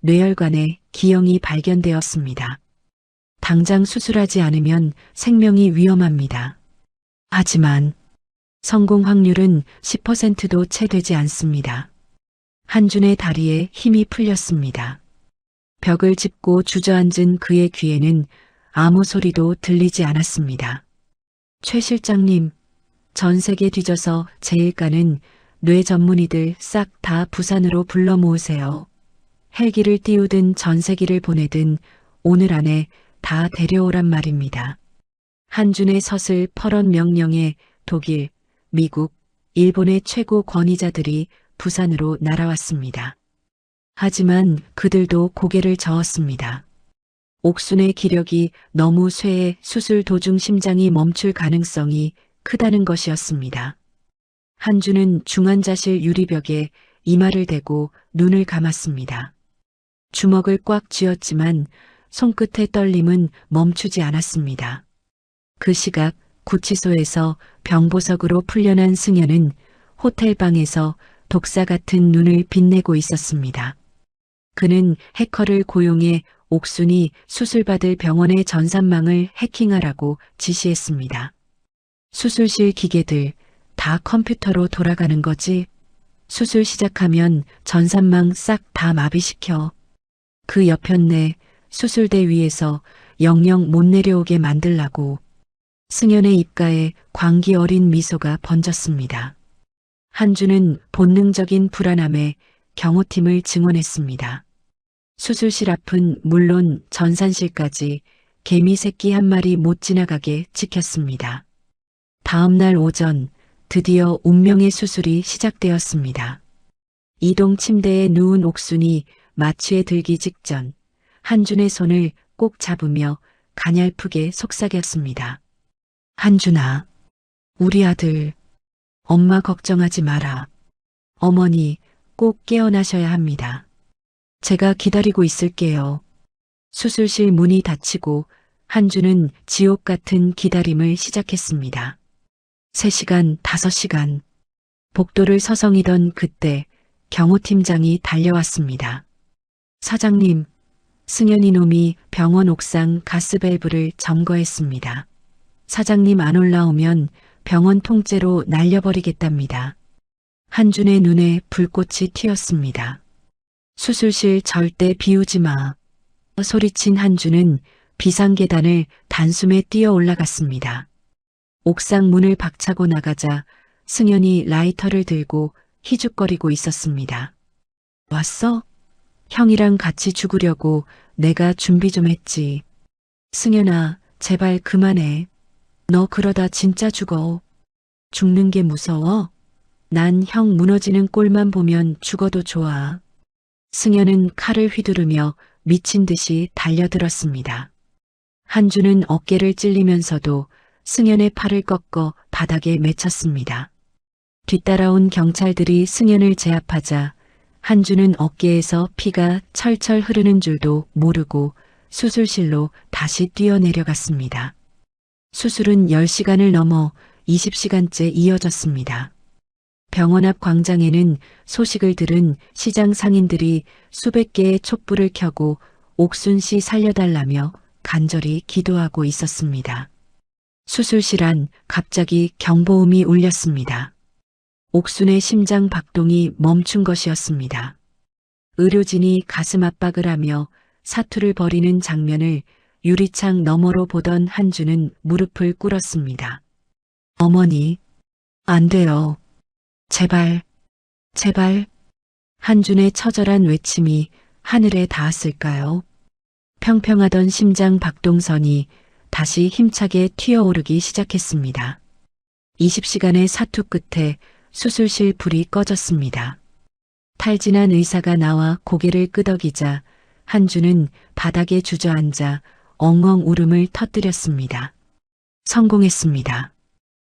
뇌혈관에 기형이 발견되었습니다. 당장 수술하지 않으면 생명이 위험합니다. 하지만 성공 확률은 10%도 채 되지 않습니다. 한준의 다리에 힘이 풀렸습니다. 벽을 짚고 주저앉은 그의 귀에는 아무 소리도 들리지 않았습니다. 최 실장님, 전 세계 뒤져서 제일가는 뇌 전문의들 싹 다 부산으로 불러 모으세요. 헬기를 띄우든 전세기를 보내든 오늘 안에 다 데려오란 말입니다. 한준의 서슬 퍼런 명령에 독일, 미국, 일본의 최고 권위자들이 부산으로 날아왔습니다. 하지만 그들도 고개를 저었습니다. 옥순의 기력이 너무 쇠해 수술 도중 심장이 멈출 가능성이 크다는 것이었습니다. 한주는 중환자실 유리벽에 이마를 대고 눈을 감았습니다. 주먹을 꽉 쥐었지만 손끝의 떨림은 멈추지 않았습니다. 그 시각 구치소에서 병보석으로 풀려난 승현은 호텔방에서 독사 같은 눈을 빛내고 있었습니다. 그는 해커를 고용해 옥순이 수술받을 병원의 전산망을 해킹하라고 지시했습니다. 수술실 기계들 다 컴퓨터로 돌아가는 거지. 수술 시작하면 전산망 싹 다 마비시켜. 그 여편네 수술대 위에서 영영 못 내려오게 만들라고. 승연의 입가에 광기 어린 미소가 번졌습니다. 한주는 본능적인 불안함에 경호팀을 증언했습니다. 수술실 앞은 물론 전산실까지 개미 새끼 한 마리 못 지나가게 지켰습니다. 다음 날 오전 드디어 운명의 수술이 시작되었습니다. 이동 침대에 누운 옥순이 마취에 들기 직전 한준의 손을 꼭 잡으며 가냘프게 속삭였습니다. 한준아, 우리 아들, 엄마 걱정하지 마라. 어머니 꼭 깨어나셔야 합니다. 제가 기다리고 있을게요. 수술실 문이 닫히고 한주는 지옥 같은 기다림을 시작했습니다. 3시간, 5시간. 복도를 서성이던 그때 경호팀장이 달려왔습니다. 사장님, 승연이 놈이 병원 옥상 가스밸브를 점거했습니다. 사장님 안 올라오면 병원 통째로 날려버리겠답니다. 한준의 눈에 불꽃이 튀었습니다. 수술실 절대 비우지 마. 소리친 한준은 비상계단을 단숨에 뛰어 올라갔습니다. 옥상 문을 박차고 나가자 승연이 라이터를 들고 희죽거리고 있었습니다. 왔어? 형이랑 같이 죽으려고 내가 준비 좀 했지. 승연아, 제발 그만해. 너 그러다 진짜 죽어. 죽는 게 무서워? 난 형 무너지는 꼴만 보면 죽어도 좋아. 승연은 칼을 휘두르며 미친 듯이 달려들었습니다. 한주는 어깨를 찔리면서도 승연의 팔을 꺾어 바닥에 맺혔습니다. 뒤따라온 경찰들이 승연을 제압하자 한주는 어깨에서 피가 철철 흐르는 줄도 모르고 수술실로 다시 뛰어내려갔습니다. 수술은 10시간을 넘어 20시간째 이어졌습니다. 병원 앞 광장에는 소식을 들은 시장 상인들이 수백 개의 촛불을 켜고 옥순 씨 살려달라며 간절히 기도하고 있었습니다. 수술실 안 갑자기 경보음이 울렸습니다. 옥순의 심장 박동이 멈춘 것이었습니다. 의료진이 가슴 압박을 하며 사투를 벌이는 장면을 유리창 너머로 보던 한주는 무릎을 꿇었습니다. 어머니, 안 돼요. 제발, 제발. 한준의 처절한 외침이 하늘에 닿았을까요? 평평하던 심장 박동선이 다시 힘차게 튀어오르기 시작했습니다. 20시간의 사투 끝에 수술실 불이 꺼졌습니다. 탈진한 의사가 나와 고개를 끄덕이자 한주는 바닥에 주저앉아 엉엉 울음을 터뜨렸습니다. 성공했습니다.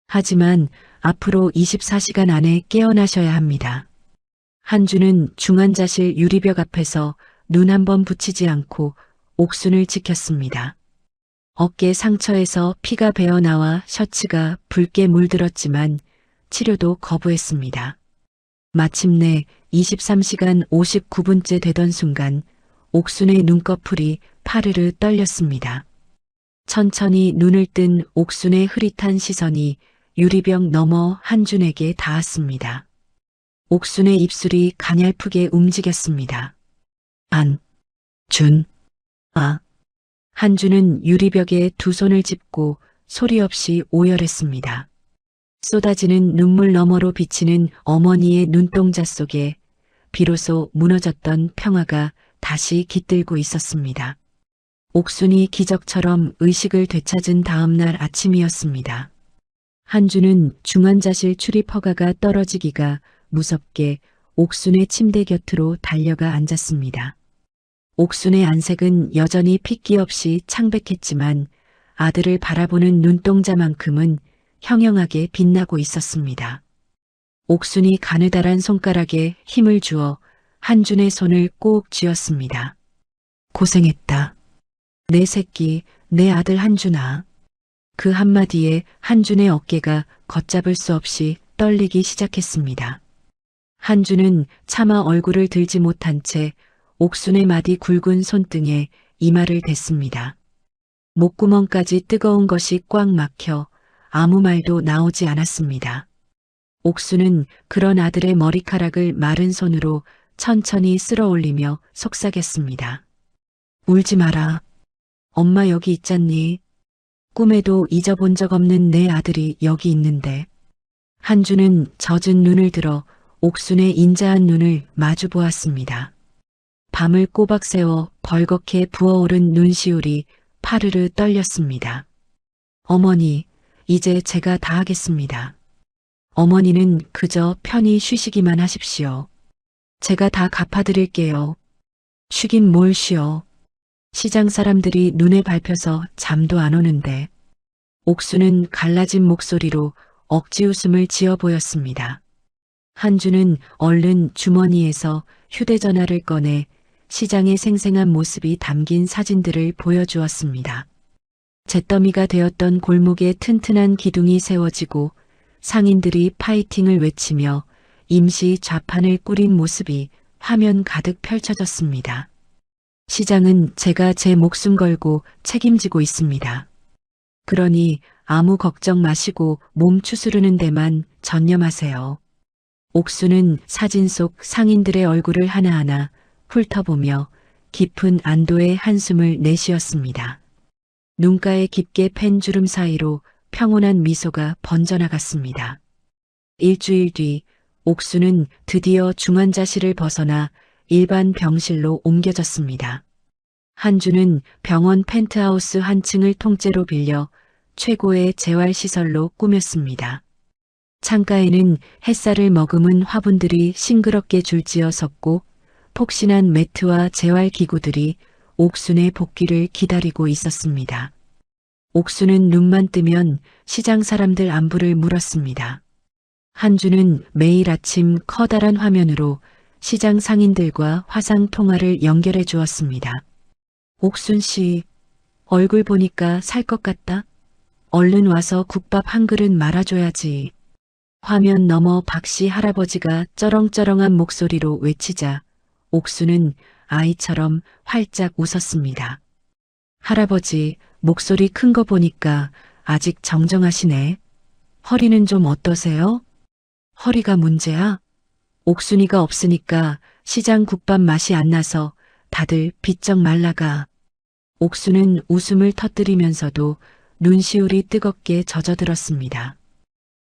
하지만 앞으로 24시간 안에 깨어나셔야 합니다. 한주는 중환자실 유리벽 앞에서 눈 한 번 붙이지 않고 옥순을 지켰습니다. 어깨 상처에서 피가 배어나와 셔츠가 붉게 물들었지만 치료도 거부했습니다. 마침내 23시간 59분째 되던 순간 옥순의 눈꺼풀이 파르르 떨렸습니다. 천천히 눈을 뜬 옥순의 흐릿한 시선이 유리병 너머 한준에게 닿았습니다. 옥순의 입술이 가냘프게 움직였습니다. 한준은 유리벽에 두 손을 짚고 소리 없이 오열했습니다. 쏟아지는 눈물 너머로 비치는 어머니의 눈동자 속에 비로소 무너졌던 평화가 다시 깃들고 있었습니다. 옥순이 기적처럼 의식을 되찾은 다음 날 아침이었습니다. 한주는 중환자실 출입 허가가 떨어지기가 무섭게 옥순의 침대 곁으로 달려가 앉았습니다. 옥순의 안색은 여전히 핏기 없이 창백했지만 아들을 바라보는 눈동자만큼은 형형하게 빛나고 있었습니다. 옥순이 가느다란 손가락에 힘을 주어 한준의 손을 꼭 쥐었습니다. 고생했다. 내 새끼, 내 아들 한준아. 그 한마디에 한준의 어깨가 걷잡을 수 없이 떨리기 시작했습니다. 한준은 차마 얼굴을 들지 못한 채 옥순의 마디 굵은 손등에 이마를 댔습니다. 목구멍까지 뜨거운 것이 꽉 막혀 아무 말도 나오지 않았습니다. 옥수는 그런 아들의 머리카락을 마른 손으로 천천히 쓸어 올리며 속삭였습니다. 울지 마라. 엄마 여기 있잖니. 꿈에도 잊어본 적 없는 내 아들이 여기 있는데. 한주는 젖은 눈을 들어 옥순의 인자한 눈을 마주 보았습니다. 밤을 꼬박 새워 벌겋게 부어오른 눈시울이 파르르 떨렸습니다. 어머니, 이제 제가 다 하겠습니다. 어머니는 그저 편히 쉬시기만 하십시오. 제가 다 갚아드릴게요. 쉬긴 뭘 쉬어. 시장 사람들이 눈에 밟혀서 잠도 안 오는데. 옥수는 갈라진 목소리로 억지 웃음을 지어 보였습니다. 한주는 얼른 주머니에서 휴대전화를 꺼내 시장의 생생한 모습이 담긴 사진들을 보여주었습니다. 잿더미가 되었던 골목에 튼튼한 기둥이 세워지고 상인들이 파이팅을 외치며 임시 좌판을 꾸린 모습이 화면 가득 펼쳐졌습니다. 시장은 제가 제 목숨 걸고 책임지고 있습니다. 그러니 아무 걱정 마시고 몸 추스르는 데만 전념하세요. 옥수는 사진 속 상인들의 얼굴을 하나하나 훑어보며 깊은 안도의 한숨을 내쉬었습니다. 눈가에 깊게 팬 주름 사이로 평온한 미소가 번져나갔습니다. 일주일 뒤 옥수는 드디어 중환자실을 벗어나 일반 병실로 옮겨졌습니다. 한주는 병원 펜트하우스 한 층을 통째로 빌려 최고의 재활시설로 꾸몄습니다. 창가에는 햇살을 머금은 화분들이 싱그럽게 줄지어 섰고 폭신한 매트와 재활기구들이 옥순의 복귀를 기다리고 있었습니다. 옥순은 눈만 뜨면 시장 사람들 안부를 물었습니다. 한주는 매일 아침 커다란 화면으로 시장 상인들과 화상 통화를 연결해 주었습니다. 옥순 씨, 얼굴 보니까 살 것 같다. 얼른 와서 국밥 한 그릇 말아줘야지. 화면 너머 박씨 할아버지가 쩌렁쩌렁한 목소리로 외치자 옥수는 아이처럼 활짝 웃었습니다. 할아버지, 목소리 큰 거 보니까 아직 정정하시네. 허리는 좀 어떠세요? 허리가 문제야? 옥순이가 없으니까 시장 국밥 맛이 안 나서 다들 비쩍 말라가. 옥수는 웃음을 터뜨리면서도 눈시울이 뜨겁게 젖어들었습니다.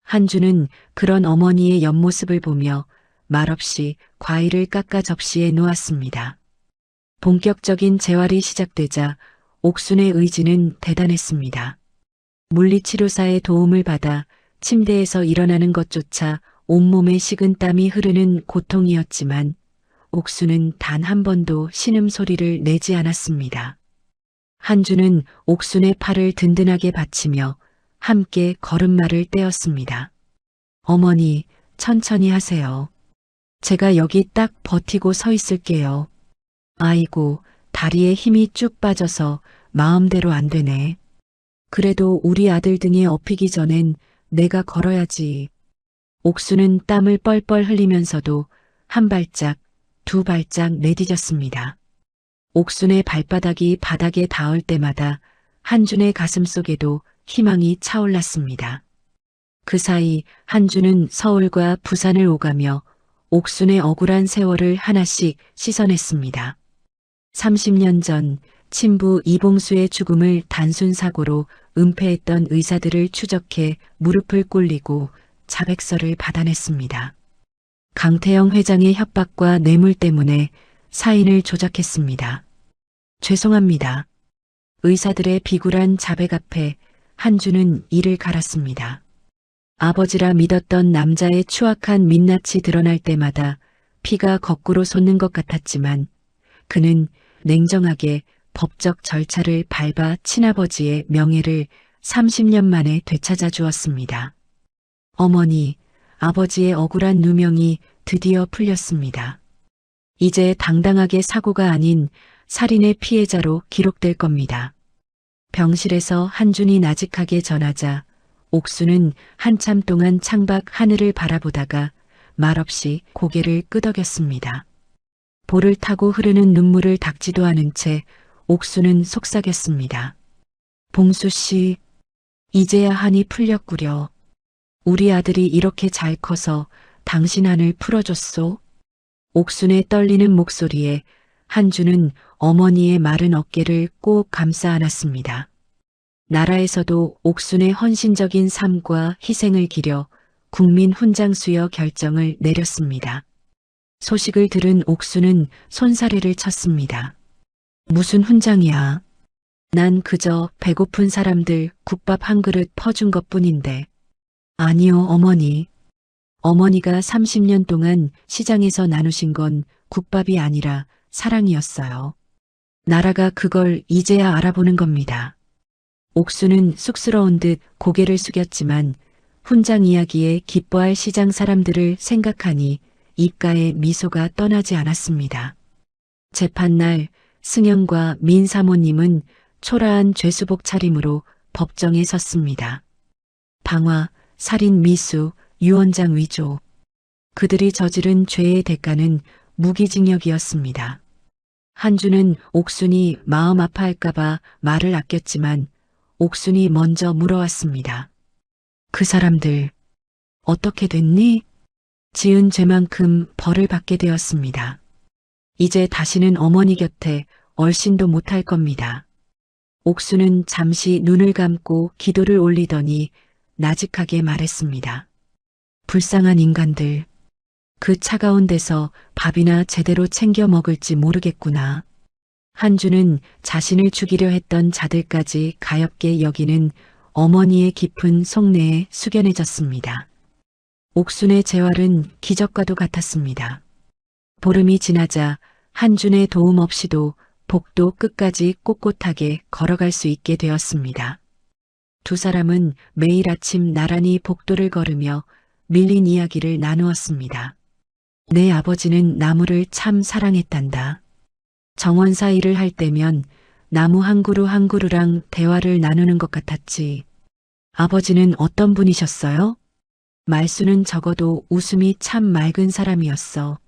한주는 그런 어머니의 옆모습을 보며 말없이 과일을 깎아 접시에 놓았습니다. 본격적인 재활이 시작되자 옥순의 의지는 대단했습니다. 물리치료사의 도움을 받아 침대에서 일어나는 것조차 온몸에 식은 땀이 흐르는 고통이었지만 옥순은 단 한 번도 신음소리를 내지 않았습니다. 한주는 옥순의 팔을 든든하게 받치며 함께 걸음마를 떼었습니다. 어머니, 천천히 하세요. 제가 여기 딱 버티고 서 있을게요. 아이고, 다리에 힘이 쭉 빠져서 마음대로 안 되네. 그래도 우리 아들 등에 업히기 전엔 내가 걸어야지. 옥수는 땀을 뻘뻘 흘리면서도 한 발짝, 두 발짝 내디뎠습니다. 옥순의 발바닥이 바닥에 닿을 때마다 한준의 가슴 속에도 희망이 차올랐습니다. 그 사이 한준은 서울과 부산을 오가며 옥순의 억울한 세월을 하나씩 씻어냈습니다. 30년 전 친부 이봉수의 죽음을 단순 사고로 은폐했던 의사들을 추적해 무릎을 꿇리고 자백서를 받아냈습니다. 강태영 회장의 협박과 뇌물 때문에 사인을 조작했습니다. 죄송합니다. 의사들의 비굴한 자백 앞에 한주는 이를 갈았습니다. 아버지라 믿었던 남자의 추악한 민낯이 드러날 때마다 피가 거꾸로 솟는 것 같았지만 그는 냉정하게 법적 절차를 밟아 친아버지의 명예를 30년 만에 되찾아 주었습니다. 어머니, 아버지의 억울한 누명이 드디어 풀렸습니다. 이제 당당하게 사고가 아닌 살인의 피해자로 기록될 겁니다. 병실에서 한준이 나직하게 전하자 옥수는 한참 동안 창밖 하늘을 바라보다가 말없이 고개를 끄덕였습니다. 볼을 타고 흐르는 눈물을 닦지도 않은 채 옥수는 속삭였습니다. 봉수 씨, 이제야 한이 풀렸구려. 우리 아들이 이렇게 잘 커서 당신 한을 풀어줬소. 옥순의 떨리는 목소리에 한주는 어머니의 마른 어깨를 꼭 감싸 안았습니다. 나라에서도 옥순의 헌신적인 삶과 희생을 기려 국민 훈장수여 결정을 내렸습니다. 소식을 들은 옥순은 손사래를 쳤습니다. 무슨 훈장이야? 난 그저 배고픈 사람들 국밥 한 그릇 퍼준 것뿐인데. 아니요, 어머니. 어머니가 30년 동안 시장에서 나누신 건 국밥이 아니라 사랑이었어요. 나라가 그걸 이제야 알아보는 겁니다. 옥수는 쑥스러운 듯 고개를 숙였지만 훈장 이야기에 기뻐할 시장 사람들을 생각하니 입가에 미소가 떠나지 않았습니다. 재판날 승영과 민 사모님은 초라한 죄수복 차림으로 법정에 섰습니다. 방화, 살인 미수, 유언장 위조. 그들이 저지른 죄의 대가는 무기징역이었습니다. 한주는 옥순이 마음 아파할까봐 말을 아꼈지만 옥순이 먼저 물어왔습니다. 그 사람들 어떻게 됐니? 지은 죄만큼 벌을 받게 되었습니다. 이제 다시는 어머니 곁에 얼씬도 못할 겁니다. 옥수는 잠시 눈을 감고 기도를 올리더니 나직하게 말했습니다. 불쌍한 인간들. 그 차가운 데서 밥이나 제대로 챙겨 먹을지 모르겠구나. 한주는 자신을 죽이려 했던 자들까지 가엾게 여기는 어머니의 깊은 속내에 숙연해졌습니다. 옥순의 재활은 기적과도 같았습니다. 보름이 지나자 한준의 도움 없이도 복도 끝까지 꼿꼿하게 걸어갈 수 있게 되었습니다. 두 사람은 매일 아침 나란히 복도를 걸으며 밀린 이야기를 나누었습니다. 내 아버지는 나무를 참 사랑했단다. 정원사 일을 할 때면 나무 한 그루 한 그루랑 대화를 나누는 것 같았지. 아버지는 어떤 분이셨어요? 말수는 적어도 웃음이 참 맑은 사람이었어.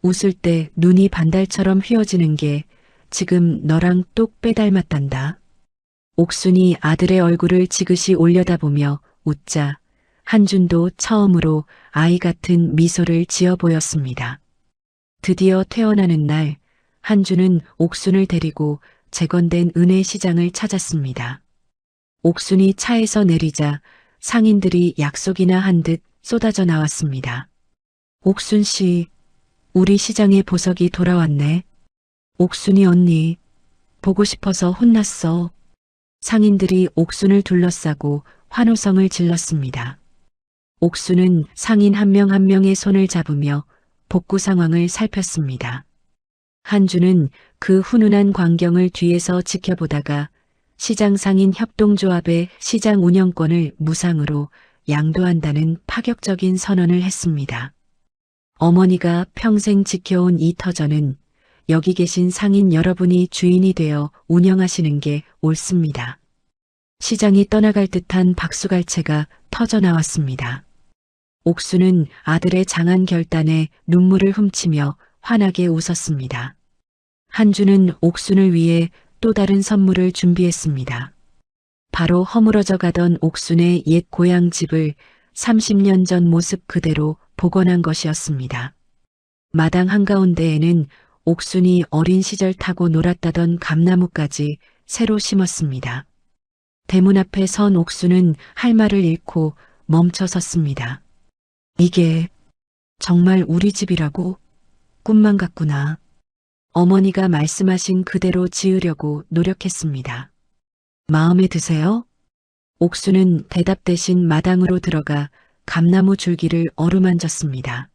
웃을 때 눈이 반달처럼 휘어지는 게 지금 너랑 똑 빼닮았단다. 옥순이 아들의 얼굴을 지그시 올려다보며 웃자 한준도 처음으로 아이 같은 미소를 지어 보였습니다. 드디어 퇴원하는 날 한준은 옥순을 데리고 재건된 은혜시장을 찾았습니다. 옥순이 차에서 내리자 상인들이 약속이나 한 듯 쏟아져 나왔습니다. 옥순 씨, 우리 시장에 보석이 돌아왔네. 옥순이 언니, 보고 싶어서 혼났어. 상인들이 옥순을 둘러싸고 환호성을 질렀습니다. 옥순은 상인 한 명 한 명의 손을 잡으며 복구 상황을 살폈습니다. 한주는 그 훈훈한 광경을 뒤에서 지켜보다가 시장상인 협동조합의 시장 운영권을 무상으로 양도한다는 파격적인 선언을 했습니다. 어머니가 평생 지켜온 이 터전은 여기 계신 상인 여러분이 주인이 되어 운영하시는 게 옳습니다. 시장이 떠나갈 듯한 박수갈채가 터져 나왔습니다. 옥수는 아들의 장한 결단에 눈물을 훔치며 환하게 웃었습니다. 한주는 옥순을 위해 또 다른 선물을 준비했습니다. 바로 허물어져 가던 옥순의 옛 고향 집을 30년 전 모습 그대로 복원한 것이었습니다. 마당 한가운데에는 옥순이 어린 시절 타고 놀았다던 감나무까지 새로 심었습니다. 대문 앞에 선 옥순은 할 말을 잃고 멈춰 섰습니다. 이게 정말 우리 집이라고? 꿈만 같구나. 어머니가 말씀하신 그대로 지으려고 노력했습니다. 마음에 드세요? 옥수는 대답 대신 마당으로 들어가 감나무 줄기를 어루만졌습니다.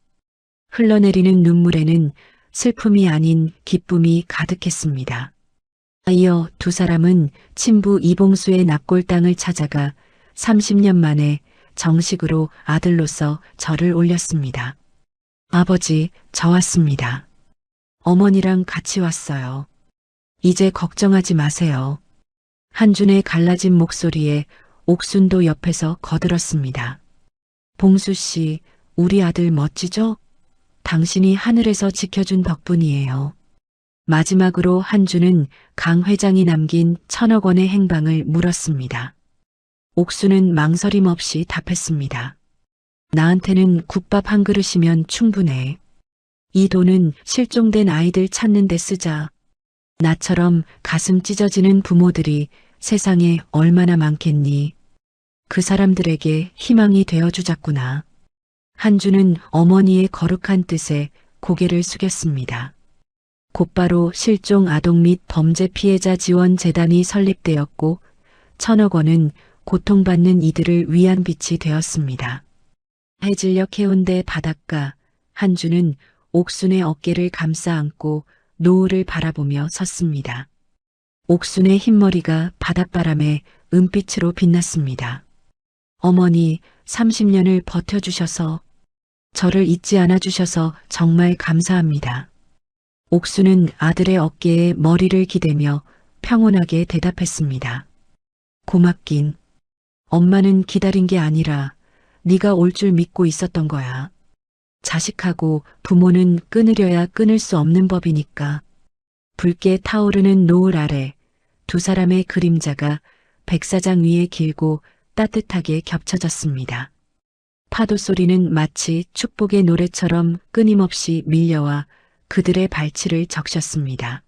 흘러내리는 눈물에는 슬픔이 아닌 기쁨이 가득했습니다. 이어 두 사람은 친부 이봉수의 납골 땅을 찾아가 30년 만에 정식으로 아들로서 절을 올렸습니다. 아버지, 저 왔습니다. 어머니랑 같이 왔어요. 이제 걱정하지 마세요. 한준의 갈라진 목소리에 옥순도 옆에서 거들었습니다. 봉수 씨, 우리 아들 멋지죠? 당신이 하늘에서 지켜준 덕분이에요. 마지막으로 한주는 강 회장이 남긴 1,000억 원의 행방을 물었습니다. 옥수는 망설임 없이 답했습니다. 나한테는 국밥 한 그릇이면 충분해. 이 돈은 실종된 아이들 찾는 데 쓰자. 나처럼 가슴 찢어지는 부모들이 세상에 얼마나 많겠니? 그 사람들에게 희망이 되어주자꾸나. 한주는 어머니의 거룩한 뜻에 고개를 숙였습니다. 곧바로 실종 아동 및 범죄 피해자 지원 재단이 설립되었고 1,000억 원은 고통받는 이들을 위한 빛이 되었습니다. 해질녘 해운대 바닷가, 한주는 옥순의 어깨를 감싸 안고 노을을 바라보며 섰습니다. 옥순의 흰머리가 바닷바람에 은빛으로 빛났습니다. 어머니, 30년을 버텨주셔서, 저를 잊지 않아 주셔서 정말 감사합니다. 옥수는 아들의 어깨에 머리를 기대며 평온하게 대답했습니다. 고맙긴. 엄마는 기다린 게 아니라 네가 올 줄 믿고 있었던 거야. 자식하고 부모는 끊으려야 끊을 수 없는 법이니까. 붉게 타오르는 노을 아래 두 사람의 그림자가 백사장 위에 길고 따뜻하게 겹쳐졌습니다. 파도 소리는 마치 축복의 노래처럼 끊임없이 밀려와 그들의 발치를 적셨습니다.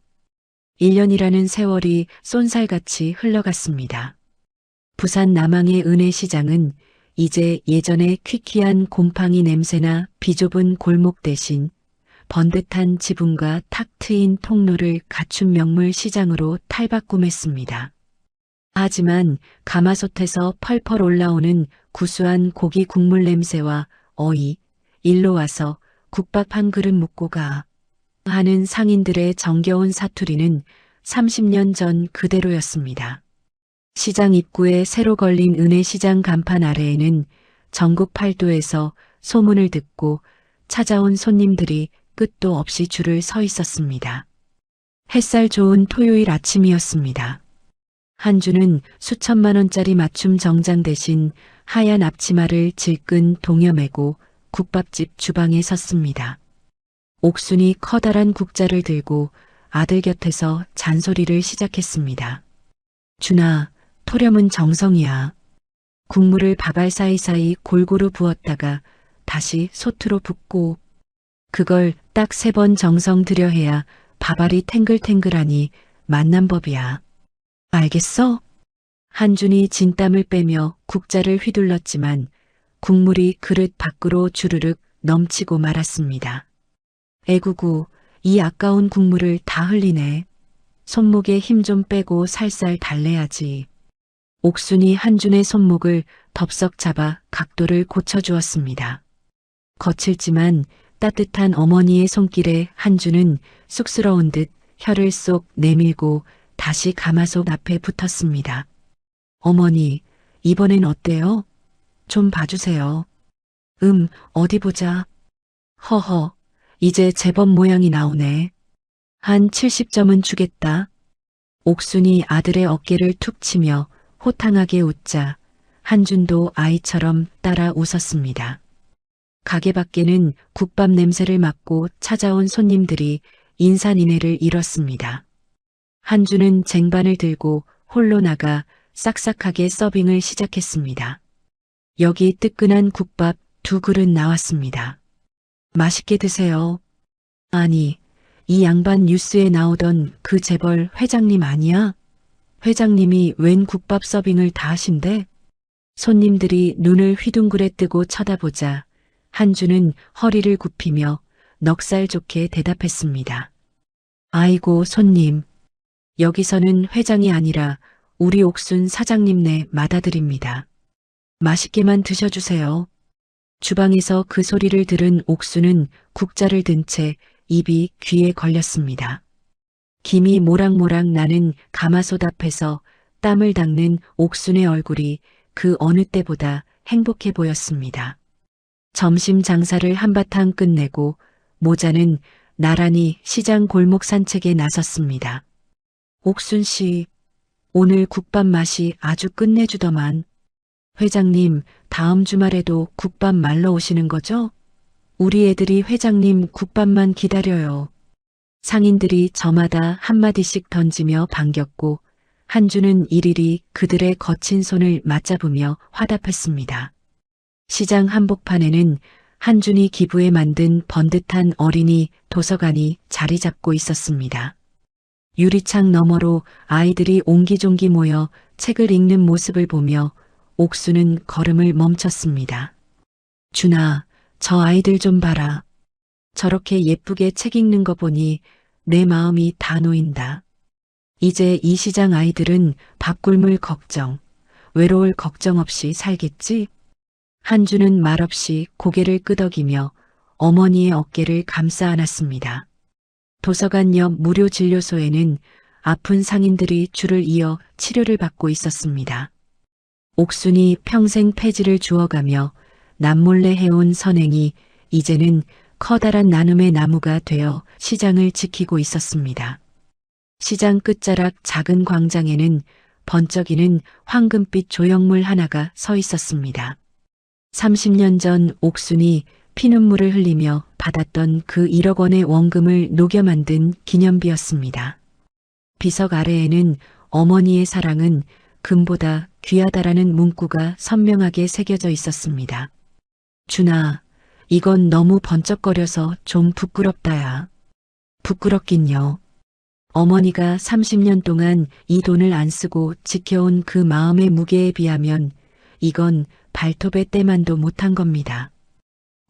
1년이라는 세월이 쏜살같이 흘러갔습니다. 부산 남항의 은혜시장은 이제 예전의 퀴퀴한 곰팡이 냄새나 비좁은 골목 대신 번듯한 지붕과 탁 트인 통로를 갖춘 명물 시장으로 탈바꿈했습니다. 하지만 가마솥에서 펄펄 올라오는 구수한 고기 국물 냄새와 어이, 일로 와서 국밥 한 그릇 묵고 가 하는 상인들의 정겨운 사투리는 30년 전 그대로였습니다. 시장 입구에 새로 걸린 은혜시장 간판 아래에는 전국 팔도에서 소문을 듣고 찾아온 손님들이 끝도 없이 줄을 서 있었습니다. 햇살 좋은 토요일 아침이었습니다. 한주는 수천만 원짜리 맞춤 정장 대신 하얀 앞치마를 질끈 동여매고 국밥집 주방에 섰습니다. 옥순이 커다란 국자를 들고 아들 곁에서 잔소리를 시작했습니다. 준아, 토렴은 정성이야. 국물을 밥알 사이사이 골고루 부었다가 다시 솥으로 붓고 그걸 딱 3번 정성 들여 해야 밥알이 탱글탱글하니 맛난 법이야. 알겠어? 한준이 진땀을 빼며 국자를 휘둘렀지만 국물이 그릇 밖으로 주르륵 넘치고 말았습니다. 애구구, 이 아까운 국물을 다 흘리네. 손목에 힘 좀 빼고 살살 달래야지. 옥순이 한준의 손목을 덥석 잡아 각도를 고쳐주었습니다. 거칠지만 따뜻한 어머니의 손길에 한준은 쑥스러운 듯 혀를 쏙 내밀고 다시 가마솥 앞에 붙었습니다. 어머니, 이번엔 어때요? 좀 봐주세요. 어디 보자. 허허, 이제 제법 모양이 나오네. 한 70점은 주겠다. 옥순이 아들의 어깨를 툭 치며 호탕하게 웃자 한준도 아이처럼 따라 웃었습니다. 가게 밖에는 국밥 냄새를 맡고 찾아온 손님들이 인사니내를 이뤘습니다. 한준은 쟁반을 들고 홀로 나가 싹싹하게 서빙을 시작했습니다. 여기 뜨끈한 국밥 2그릇 나왔습니다. 맛있게 드세요. 아니, 이 양반 뉴스에 나오던 그 재벌 회장님 아니야? 회장님이 웬 국밥 서빙을 다 하신대? 손님들이 눈을 휘둥그레 뜨고 쳐다보자 한주는 허리를 굽히며 넉살 좋게 대답했습니다. 아이고 손님, 여기서는 회장이 아니라 우리 옥순 사장님네 맏아들입니다. 맛있게만 드셔주세요. 주방에서 그 소리를 들은 옥순은 국자를 든 채 입이 귀에 걸렸습니다. 김이 모락모락 나는 가마솥 앞에서 땀을 닦는 옥순의 얼굴이 그 어느 때보다 행복해 보였습니다. 점심 장사를 한바탕 끝내고 모자는 나란히 시장 골목 산책에 나섰습니다. 옥순 씨, 오늘 국밥 맛이 아주 끝내주더만. 회장님, 다음 주말에도 국밥 말러 오시는 거죠? 우리 애들이 회장님 국밥만 기다려요. 상인들이 저마다 한마디씩 던지며 반겼고 한주는 일일이 그들의 거친 손을 맞잡으며 화답했습니다. 시장 한복판에는 한준이 기부해 만든 번듯한 어린이 도서관이 자리 잡고 있었습니다. 유리창 너머로 아이들이 옹기종기 모여 책을 읽는 모습을 보며 옥수는 걸음을 멈췄습니다. 준아, 저 아이들 좀 봐라. 저렇게 예쁘게 책 읽는 거 보니 내 마음이 다 놓인다. 이제 이 시장 아이들은 밥 굶을 걱정, 외로울 걱정 없이 살겠지? 한주는 말없이 고개를 끄덕이며 어머니의 어깨를 감싸 안았습니다. 도서관 옆 무료 진료소에는 아픈 상인들이 줄을 이어 치료를 받고 있었습니다. 옥순이 평생 폐지를 주워가며 남몰래 해온 선행이 이제는 커다란 나눔의 나무가 되어 시장을 지키고 있었습니다. 시장 끝자락 작은 광장에는 번쩍이는 황금빛 조형물 하나가 서 있었습니다. 30년 전 옥순이 피눈물을 흘리며 받았던 그 1억 원의 원금을 녹여 만든 기념비였습니다. 비석 아래에는 어머니의 사랑은 금보다 귀하다라는 문구가 선명하게 새겨져 있었습니다. 준아, 이건 너무 번쩍거려서 좀 부끄럽다야. 부끄럽긴요. 어머니가 30년 동안 이 돈을 안 쓰고 지켜온 그 마음의 무게에 비하면 이건 발톱의 때만도 못한 겁니다.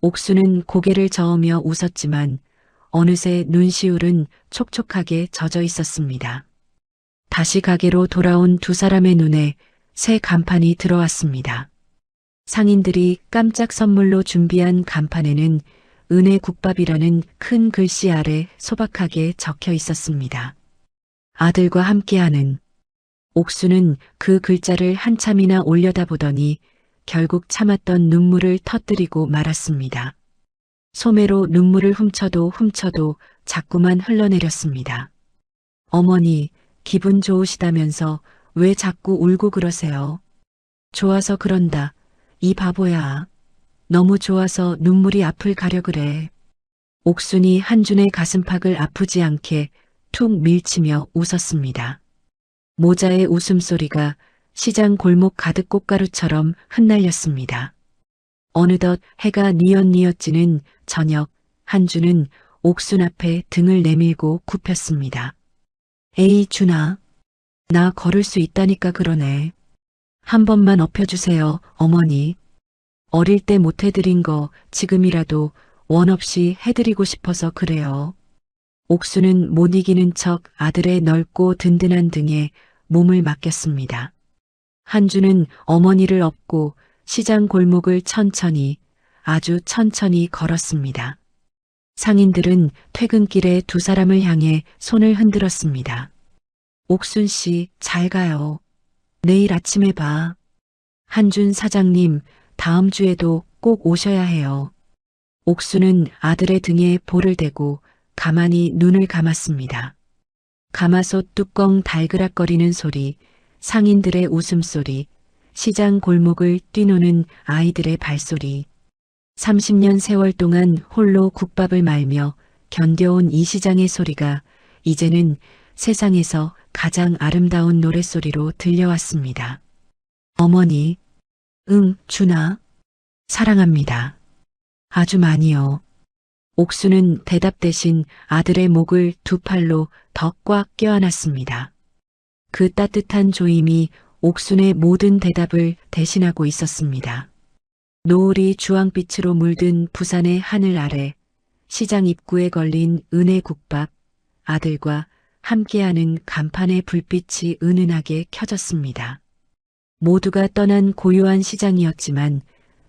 옥수는 고개를 저으며 웃었지만 어느새 눈시울은 촉촉하게 젖어 있었습니다. 다시 가게로 돌아온 두 사람의 눈에 새 간판이 들어왔습니다. 상인들이 깜짝 선물로 준비한 간판에는 은혜 국밥이라는 큰 글씨 아래 소박하게 적혀 있었습니다. 아들과 함께하는. 옥수는 그 글자를 한참이나 올려다보더니 결국 참았던 눈물을 터뜨리고 말았습니다. 소매로 눈물을 훔쳐도 자꾸만 흘러내렸습니다. 어머니, 기분 좋으시다면서 왜 자꾸 울고 그러세요? 좋아서 그런다. 이 바보야. 너무 좋아서 눈물이 앞을 가려 그래. 옥순이 한준의 가슴팍을 아프지 않게 툭 밀치며 웃었습니다. 모자의 웃음소리가 시장 골목 가득 꽃가루처럼 흩날렸습니다. 어느덧 해가 뉘엿뉘엿 지는 저녁, 한준은 옥순 앞에 등을 내밀고 굽혔습니다. 에이 준아, 나 걸을 수 있다니까 그러네. 한 번만 업혀주세요, 어머니. 어릴 때 못 해드린 거 지금이라도 원 없이 해드리고 싶어서 그래요. 옥수는 못 이기는 척 아들의 넓고 든든한 등에 몸을 맡겼습니다. 한주는 어머니를 업고 시장 골목을 천천히, 아주 천천히 걸었습니다. 상인들은 퇴근길에 두 사람을 향해 손을 흔들었습니다. 옥순 씨, 잘 가요. 내일 아침에 봐. 한준 사장님, 다음 주에도 꼭 오셔야 해요. 옥수는 아들의 등에 볼을 대고 가만히 눈을 감았습니다. 가마솥 뚜껑 달그락거리는 소리, 상인들의 웃음소리, 시장 골목을 뛰노는 아이들의 발소리. 30년 세월 동안 홀로 국밥을 말며 견뎌온 이 시장의 소리가 이제는 세상에서 가장 아름다운 노랫소리로 들려왔습니다. 어머니, 응, 준아. 사랑합니다. 아주 많이요. 옥수는 대답 대신 아들의 목을 두 팔로 더 꽉 껴안았습니다. 그 따뜻한 조임이 옥순의 모든 대답을 대신하고 있었습니다. 노을이 주황빛으로 물든 부산의 하늘 아래 시장 입구에 걸린 은혜 국밥, 아들과 함께하는 간판의 불빛이 은은하게 켜졌습니다. 모두가 떠난 고요한 시장이었지만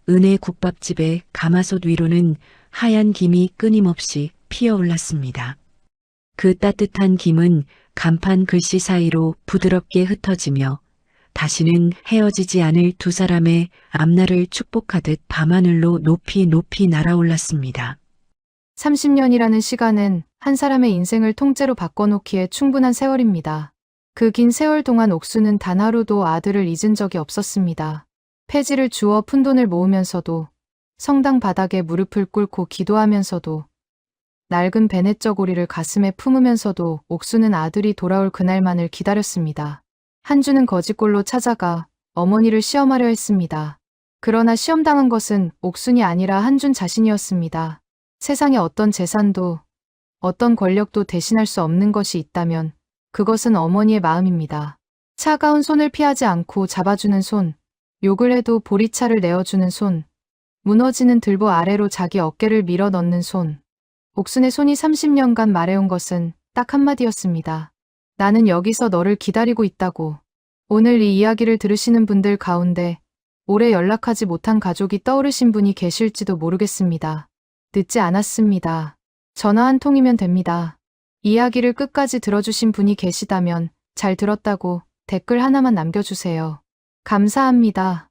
은혜 국밥집의 가마솥 위로는 하얀 김이 끊임없이 피어올랐습니다. 그 따뜻한 김은 간판 글씨 사이로 부드럽게 흩어지며 다시는 헤어지지 않을 두 사람의 앞날을 축복하듯 밤하늘로 높이 높이 날아올랐습니다. 30년이라는 시간은 한 사람의 인생을 통째로 바꿔놓기에 충분한 세월입니다. 그 긴 세월 동안 옥수는 단 하루도 아들을 잊은 적이 없었습니다. 폐지를 주워 푼돈을 모으면서도, 성당 바닥에 무릎을 꿇고 기도하면서도, 낡은 베넷 고리를 가슴에 품으면서도 옥수는 아들이 돌아올 그날만을 기다렸습니다. 한주는 거짓골로 찾아가 어머니를 시험하려 했습니다. 그러나 시험당한 것은 옥순이 아니라 한준 자신이었습니다. 세상에 어떤 재산도 어떤 권력도 대신할 수 없는 것이 있다면 그것은 어머니의 마음입니다. 차가운 손을 피하지 않고 잡아주는 손, 욕을 해도 보리차를 내어주는 손, 무너지는 들보 아래로 자기 어깨를 밀어 넣는 손. 옥순의 손이 30년간 말해온 것은 딱 한마디였습니다. 나는 여기서 너를 기다리고 있다고. 오늘 이 이야기를 들으시는 분들 가운데 오래 연락하지 못한 가족이 떠오르신 분이 계실지도 모르겠습니다. 늦지 않았습니다. 전화 한 통이면 됩니다. 이야기를 끝까지 들어주신 분이 계시다면 잘 들었다고 댓글 하나만 남겨주세요. 감사합니다.